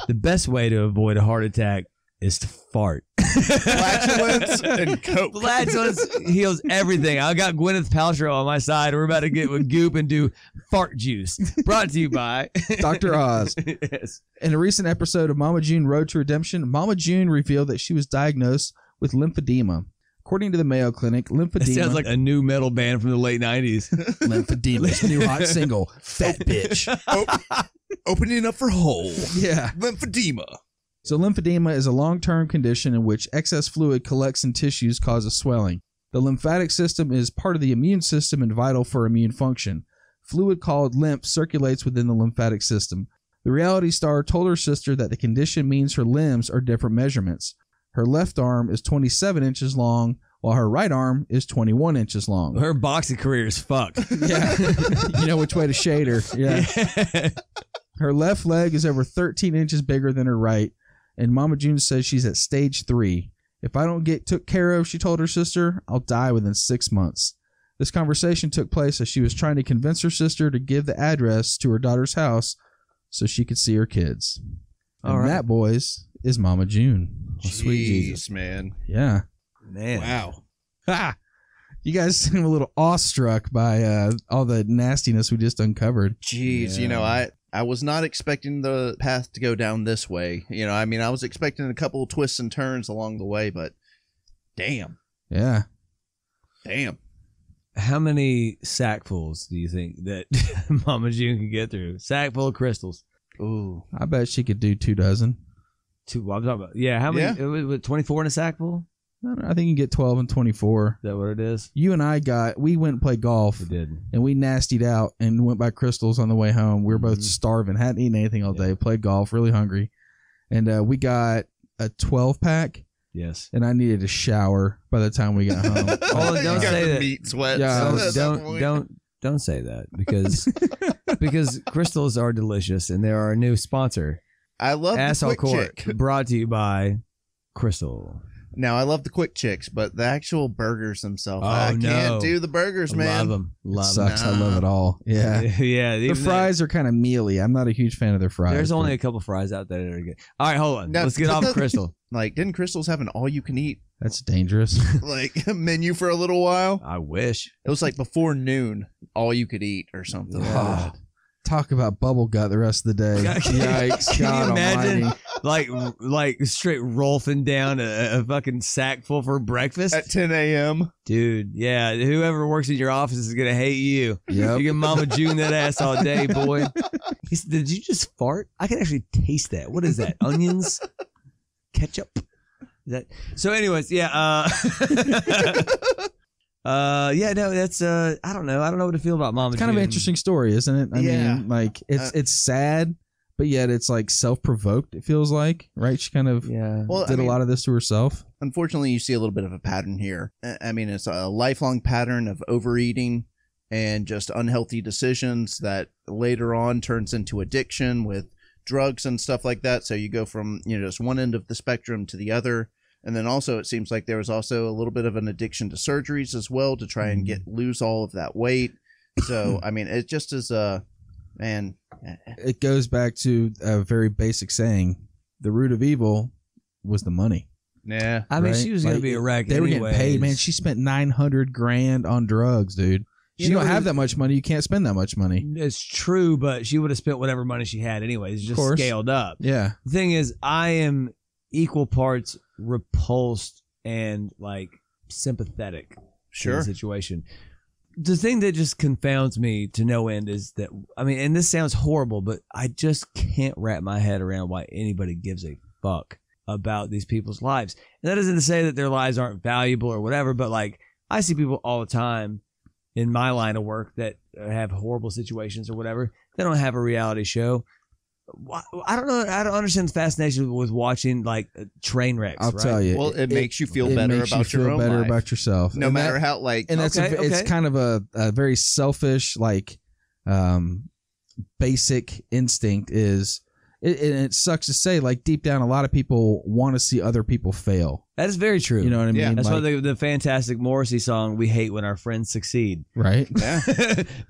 the best way to avoid a heart attack is to fart. Flatulence and coke. Flatulence heals everything. I got Gwyneth Paltrow on my side. We're about to get with Goop and do fart juice. Brought to you by Dr. Oz. Yes. In a recent episode of Mama June Road to Redemption, Mama June revealed that she was diagnosed with lymphedema. According to the Mayo Clinic, That lymphedema. sounds like a new metal band from the late 90s. Lymphedema's new hot single, Fat Bitch. Opening up for hole. Yeah. Lymphedema. So lymphedema is a long-term condition in which excess fluid collects in tissues, causes swelling. The lymphatic system is part of the immune system and vital for immune function. Fluid called lymph circulates within the lymphatic system. The reality star told her sister that the condition means her limbs are different measurements. Her left arm is 27 inches long, while her right arm is 21 inches long. Her boxing career is fucked. Yeah. You know which way to shade her. Yeah. Her left leg is over 13 inches bigger than her right, and Mama June says she's at stage 3. If I don't get took care of, she told her sister, I'll die within 6 months. This conversation took place as she was trying to convince her sister to give the address to her daughter's house so she could see her kids. All And right. that, boys, is Mama June. Sweet Jesus, man. Yeah. Man. Wow. Ha! You guys seem a little awestruck by all the nastiness we just uncovered. Jeez, I was not expecting the path to go down this way. I mean, I was expecting a couple of twists and turns along the way, but damn. Yeah. How many sackfuls do you think that Mama June can get through? Sack full of crystals. Ooh. I bet she could do 24. Two. I'm talking about. Yeah. How many? Yeah. Was 24 in a sackful? I don't know, I think you can get 12 and 24. Is that what it is? You and I we went and played golf, We did. and we nastied out and went by crystals on the way home. We were both starving, hadn't eaten anything all day, played golf, really hungry. And we got a 12-pack, Yes. and I needed a shower by the time we got home. Oh, You don't got say the that. meat sweats. Yeah, at that point. Don't say that because crystals are delicious and they are our new sponsor. I love Asshole the quick Court, chick. brought to you by Crystal. Now, I love the quick chicks, but the actual burgers themselves, Oh, I no. can't do the burgers, man. Love them. Love Sucks. Nah. I love it all. Yeah. yeah. The even fries are kind of mealy. I'm not a huge fan of their fries. There's only but a couple fries out there that are good. All right, hold on. Now, Let's get off of Crystal. Like, didn't Crystals have an all-you-can-eat that's dangerous. like menu for a little while? I wish. It was like before noon, all you could eat or something. Oh, talk about bubble gut the rest of the day. Yikes. Can God you imagine, almighty. like straight rolfing down a fucking sack full for breakfast? At 10 a.m. Dude, yeah. Whoever works in your office is going to hate you. Yep. You can Mama June that ass all day, boy. He said, did you just fart? I can actually taste that. What is that? Onions? Ketchup? Is that so? Anyways, yeah. Yeah. No, that's. I don't know. I don't know what to feel about Mama. It's kind of June. an interesting story, isn't it? I Yeah. mean, like it's sad, but yet it's like self-provoked. It feels like, right? She kind of Yeah. Well, did a lot of this to herself. Unfortunately, you see a little bit of a pattern here. I mean, it's a lifelong pattern of overeating and just unhealthy decisions that later on turns into addiction with drugs and stuff like that. So you go from, just one end of the spectrum to the other. And then also it seems like there was also a little bit of an addiction to surgeries as well to try and lose all of that weight. So, I mean, it just is man. It goes back to a very basic saying: the root of evil was the money. Yeah. I mean, right? she was going Like, to be a wreck. They were anyways. getting paid, man. She spent $900,000 on drugs, dude. She You know, don't have that much money. You can't spend that much money. It's true, but she would have spent whatever money she had anyways. Just course. scaled up. Yeah. The thing is, I am equal parts repulsed and like sympathetic to the Sure. situation. The thing that just confounds me to no end is that, I mean, and this sounds horrible, but I just can't wrap my head around why anybody gives a fuck about these people's lives. And that isn't to say that their lives aren't valuable or whatever, but like I see people all the time in my line of work that have horrible situations or whatever. They don't have a reality show. I don't know. I don't understand the fascination with watching like train wrecks. I'll right? tell you. Well, it makes you feel it better makes about you your feel own better life. about yourself. No And matter that- how, like, and that's Okay, it's okay. kind of a very selfish, like basic instinct is, it sucks to say, like deep down, a lot of people want to see other people fail. That is very true. You know what I mean? That's like, why the fantastic Morrissey song, "We Hate When Our Friends Succeed." Right? Yeah.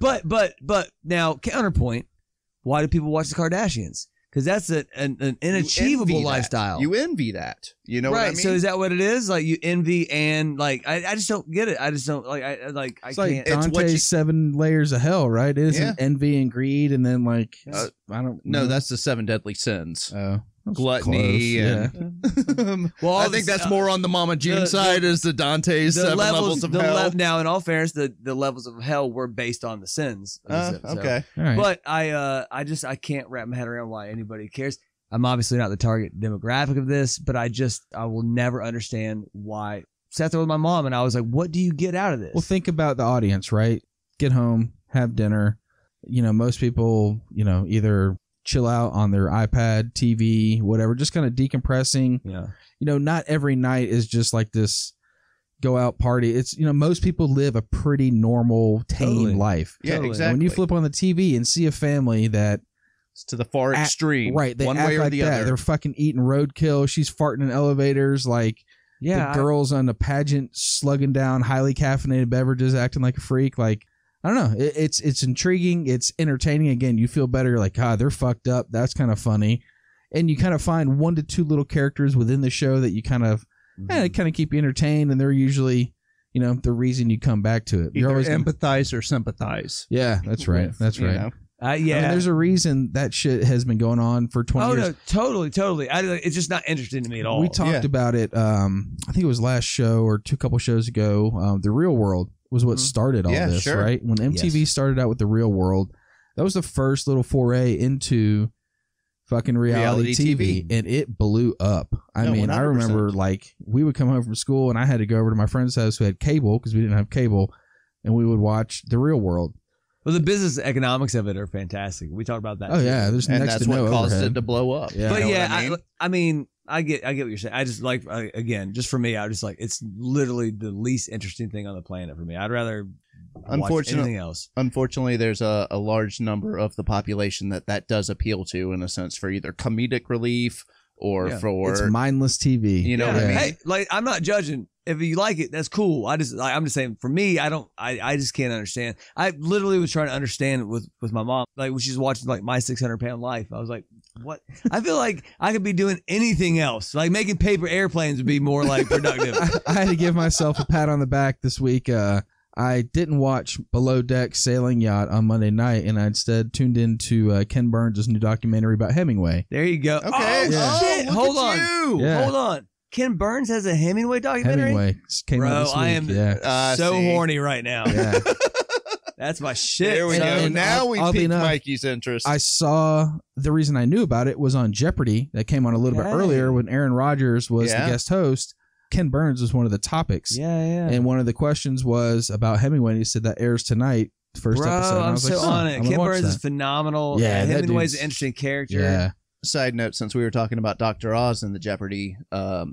But now, counterpoint, why do people watch the Kardashians? Because that's an inachievable lifestyle. You envy that. You know what I mean? So is that what it is? Like you envy and like I just don't get it. I just don't like I It's can't. like Dante's 7 layers of hell, right? It isn't Yeah. envy and greed, and then like I don't. No, that's the 7 deadly sins. That's Gluttony close, and Well, I think that's more on the Mama June side is the Dante's 7 levels of hell. Now, in all fairness, the levels of hell were based on the sins. Okay. All right. But I can't wrap my head around why anybody cares. I'm obviously not the target demographic of this, but I will never understand why. Sat there with my mom and I was like, what do you get out of this? Well, think about the audience, right? Get home, have dinner. You know, most people, either chill out on their iPad, TV, whatever, just kind of decompressing. Yeah. Not every night is just like this go out party. It's, most people live a pretty normal, tame life. Yeah, Totally. exactly. When you flip on the TV and see a family that It's to the far extreme. Right, they one act way or like the that. other. They're fucking eating roadkill. She's farting in elevators. Like, the girls on the pageant slugging down highly caffeinated beverages, acting like a freak. Like, I don't know. It's intriguing. It's entertaining. Again, you feel better. You're like, God, they're fucked up. That's kind of funny. And you kind of find 1 to 2 little characters within the show that you kind of keep you entertained, and they're usually, the reason you come back to it. You're Either always empathize or sympathize. Yeah, that's right. That's right. know? yeah. I mean, there's a reason that shit has been going on for 20 years. No, totally. It's just not interesting to me at all. We talked about it. I think it was last show or couple shows ago. The Real World was what started all this, sure. right? When MTV started out with The Real World, that was the first little foray into fucking reality TV, and it blew up. I mean, 100%. I remember like we would come home from school and I had to go over to my friend's house who had cable because we didn't have cable, and we would watch The Real World. Well, the business economics of it are fantastic. We talked about that. Oh too. yeah, there's And next that's to what no caused overhead. it to blow up. Yeah. But You know yeah, what I mean? I get what you're saying. I just like again, just for me, I just like it's literally the least interesting thing on the planet for me. I'd rather watch anything else. Unfortunately, there's a large number of the population that does appeal to, in a sense, for either comedic relief or for It's mindless TV. You know what I mean? Hey, like I'm not judging. If you like it, that's cool. I'm just saying. For me, I just can't understand. I literally was trying to understand it with my mom, like when she's watching like My 600-Pound Life. I was like, what? I feel like I could be doing anything else. Like making paper airplanes would be more like productive. I had to give myself a pat on the back this week. I didn't watch Below Deck Sailing Yacht on Monday night, and I instead tuned into Ken Burns' new documentary about Hemingway. There you go. Okay. Oh, Yeah. shit. look Hold at on. you. Yeah. Hold on. Ken Burns has a Hemingway documentary? Hemingway came Bro, out this week. I am Yeah. so see. horny right now. Yeah. That's my shit. There we And- go. and Now we oddly piqued enough, Mikey's interest. I saw the reason I knew about it was on Jeopardy that came on a little bit Okay. earlier when Aaron Rodgers was Yeah. the guest host. Ken Burns was one of the topics. Yeah. And one of the questions was about Hemingway. And he said that airs tonight, first Bro, episode. And I I'm was so like, on I'm it. gonna Ken watch Burns is that. phenomenal. Yeah, that Hemingway's dude's- an interesting character. Yeah. Side note, since we were talking about Dr. Oz and the Jeopardy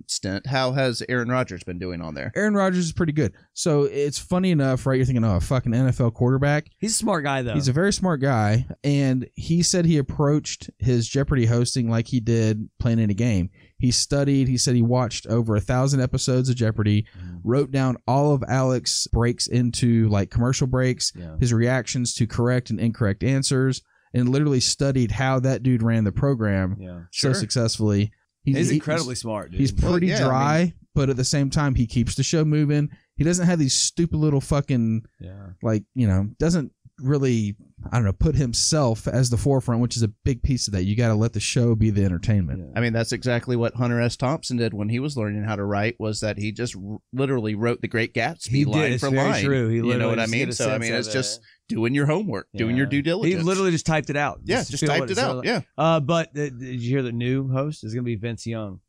stint, how has Aaron Rodgers been doing on there? Aaron Rodgers is pretty good. So it's funny enough, right? You're thinking, oh, a fucking NFL quarterback. He's a smart guy, though. He's a very smart guy. And he said he approached his Jeopardy hosting like he did playing in a game. He studied. He said he watched over 1,000 episodes of Jeopardy, wrote down all of Alex breaks into like commercial breaks, his reactions to correct and incorrect answers, and literally studied how that dude ran the program so successfely. He's incredibly smart, dude. He's pretty dry, but at the same time, he keeps the show moving. He doesn't have these stupid little fucking, doesn't really, I don't know, put himself as the forefront, which is a big piece of that. You got to let the show be the entertainment. I mean, that's exactly what Hunter S. Thompson did when he was learning how to write, was that he just literally wrote The Great Gatsby line for line. True. He you know what I just mean? did a So, I sense mean, of it's it. just doing your homework, doing your due diligence. He literally just typed it out. Yeah, just feel typed what it out. sounded Yeah. like. But did you hear the new host is going to be Vince Young?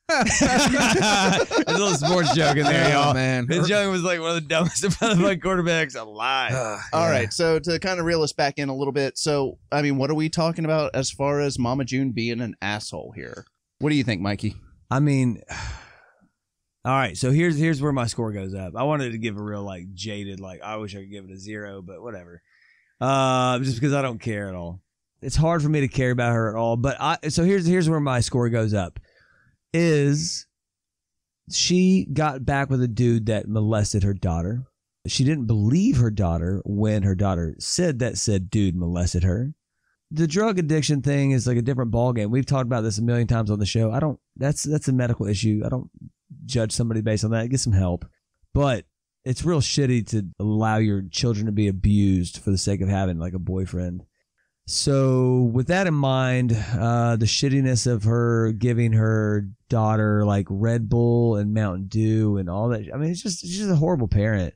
There's a little sports joke in there, y'all. Man. Vince Young was like one of the dumbest motherfucking quarterbacks alive. All right, so to kind of reel us back in a little bit, so, I mean, what are we talking about as far as Mama June being an asshole here? What do you think, Mikey? I mean, all right. So here's where my score goes up. I wanted to give a real like jaded, like I wish I could give it a 0, but whatever. Just because I don't care at all. It's hard for me to care about her at all. But so here's where my score goes up. Is she got back with a dude that molested her daughter. She didn't believe her daughter when her daughter said that said dude molested her. The drug addiction thing is like a different ballgame. We've talked about this a million times on the show. That's a medical issue. I don't judge somebody based on that. Get some help. But it's real shitty to allow your children to be abused for the sake of having like a boyfriend. So with that in mind, the shittiness of her giving her daughter like Red Bull and Mountain Dew and all that. I mean, she's just a horrible parent.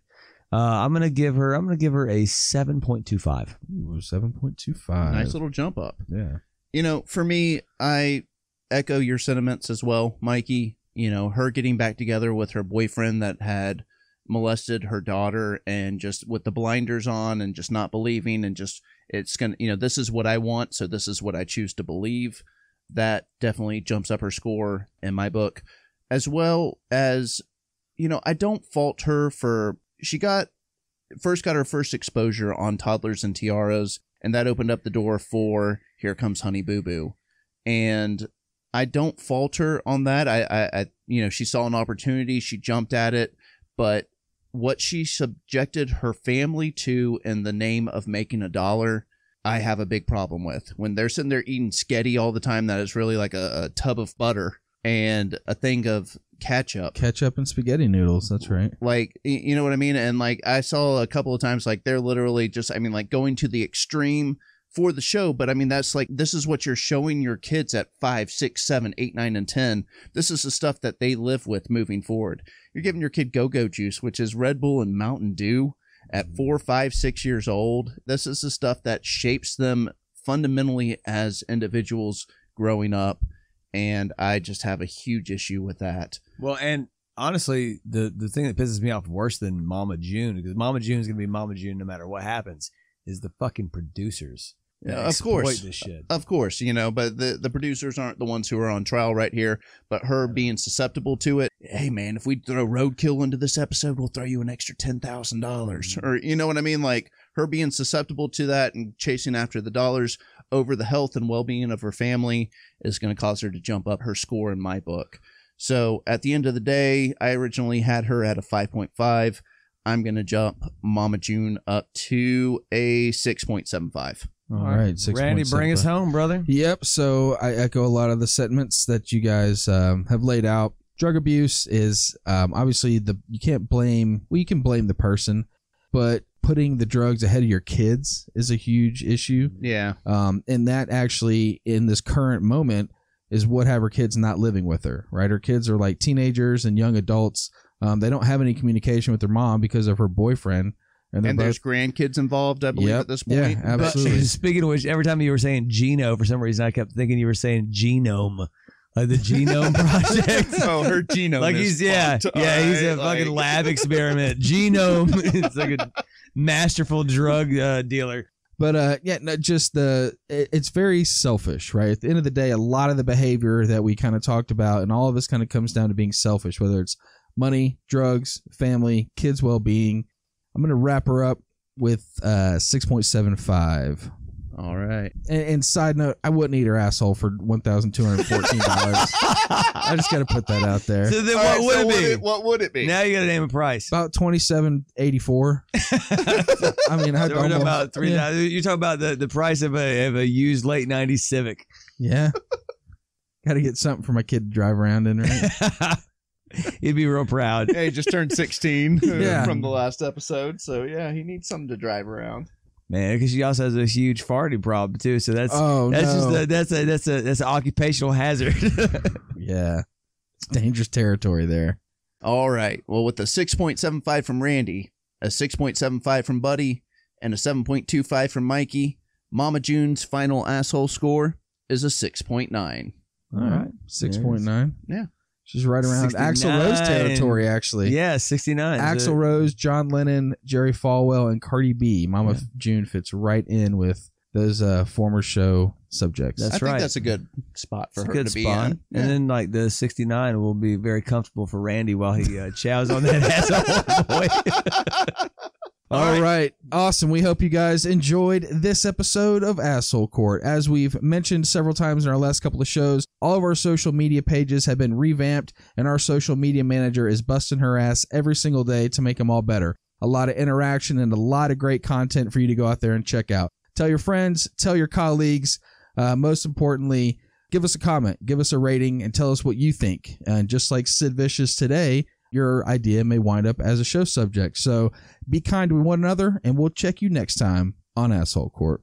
I'm gonna give her a 7.25. Ooh, 7.25. Nice little jump up. Yeah. You know, for me, I echo your sentiments as well, Mikey. You know, her getting back together with her boyfriend that had molested her daughter and just with the blinders on and just not believing and just it's gonna, you know, this is what I want, so this is what I choose to believe. That definitely jumps up her score in my book, as well as, you know, I don't fault her for she got her first exposure on Toddlers and Tiaras, and that opened up the door for Here Comes Honey Boo Boo, and I don't fault her on that. I you know, she saw an opportunity, she jumped at it, but what she subjected her family to in the name of making $1, I have a big problem with. When they're sitting there eating sketty all the time, that is really like a tub of butter and a thing of ketchup. Ketchup and spaghetti noodles, that's right. Like, you know what I mean? And like, I saw a couple of times, like, they're literally just, I mean, like, going to the extreme for the show, but I mean, that's like, this is what you're showing your kids at 5, 6, 7, 8, 9, and 10. This is the stuff that they live with moving forward. You're giving your kid Go-Go Juice, which is Red Bull and Mountain Dew at 4, 5, 6 years old. This is the stuff that shapes them fundamentally as individuals growing up, and I just have a huge issue with that. Well, and honestly, the thing that pisses me off worse than Mama June, because Mama June is going to be Mama June no matter what happens, is the fucking producers. Yeah, of course. This shit. Of course, you know, but the producers aren't the ones who are on trial right here, but her being susceptible to it. Hey, man, if we throw roadkill into this episode, we'll throw you an extra $10,000. Or, you know what I mean? Like, her being susceptible to that and chasing after the dollars over the health and well-being of her family is going to cause her to jump up her score in my book. So, at the end of the day, I originally had her at a 5.5. I'm going to jump Mama June up to a 6.75. All right, 6. Randy, bring us home, brother. Yep. So I echo a lot of the sentiments that you guys have laid out. Drug abuse is obviously you can blame the person, but putting the drugs ahead of your kids is a huge issue. Yeah. And that actually in this current moment is what have her kids not living with her, right? Her kids are like teenagers and young adults. They don't have any communication with their mom because of her boyfriend. And there's grandkids involved, I believe, at this point. Yeah, absolutely. But, speaking of which, every time you were saying Geno, for some reason, I kept thinking you were saying genome. Like the Genome Project. Oh, her genome. Like he's, he's a fucking lab experiment. Genome. It's like a masterful drug dealer. But it's very selfish, right? At the end of the day, a lot of the behavior that we kind of talked about and all of this kind of comes down to being selfish, whether it's money, drugs, family, kids' well-being. I'm going to wrap her up with 6.75. All right. And side note, I wouldn't eat her asshole for $1,214. I just got to put that out there. So then what would it be? What would it be? Now you got to name a price. About $27.84. I mean, so we're talking about $3,000. You're talking about the price of a used late 90s Civic. Yeah. Got to get something for my kid to drive around in, right? He'd be real proud. Yeah, he just turned 16 from the last episode. So, yeah, he needs something to drive around. Man, because she also has a huge farting problem too, so that's an occupational hazard. Yeah, it's dangerous territory there. All right, well, with a 6.75 from Randy, a 6.75 from Buddy, and a 7.25 from Mikey, Mama June's final asshole score is a 6.9. All right, 6.9. Yeah. She's right around 69. Axl Rose territory, actually. Yeah, 69. Axl Rose, John Lennon, Jerry Falwell, and Cardi B. Mama June fits right in with those former show subjects. I think that's a good spot for her to be in. And then, like, the 69 will be very comfortable for Randy while he chows on that asshole boy. All right. Awesome. We hope you guys enjoyed this episode of Asshole Court. As we've mentioned several times in our last couple of shows, all of our social media pages have been revamped, and our social media manager is busting her ass every single day to make them all better. A lot of interaction and a lot of great content for you to go out there and check out. Tell your friends, tell your colleagues. Most importantly, give us a comment, give us a rating, and tell us what you think. And just like Sid Vicious today, your idea may wind up as a show subject. So be kind to one another, and we'll check you next time on Asshole Court.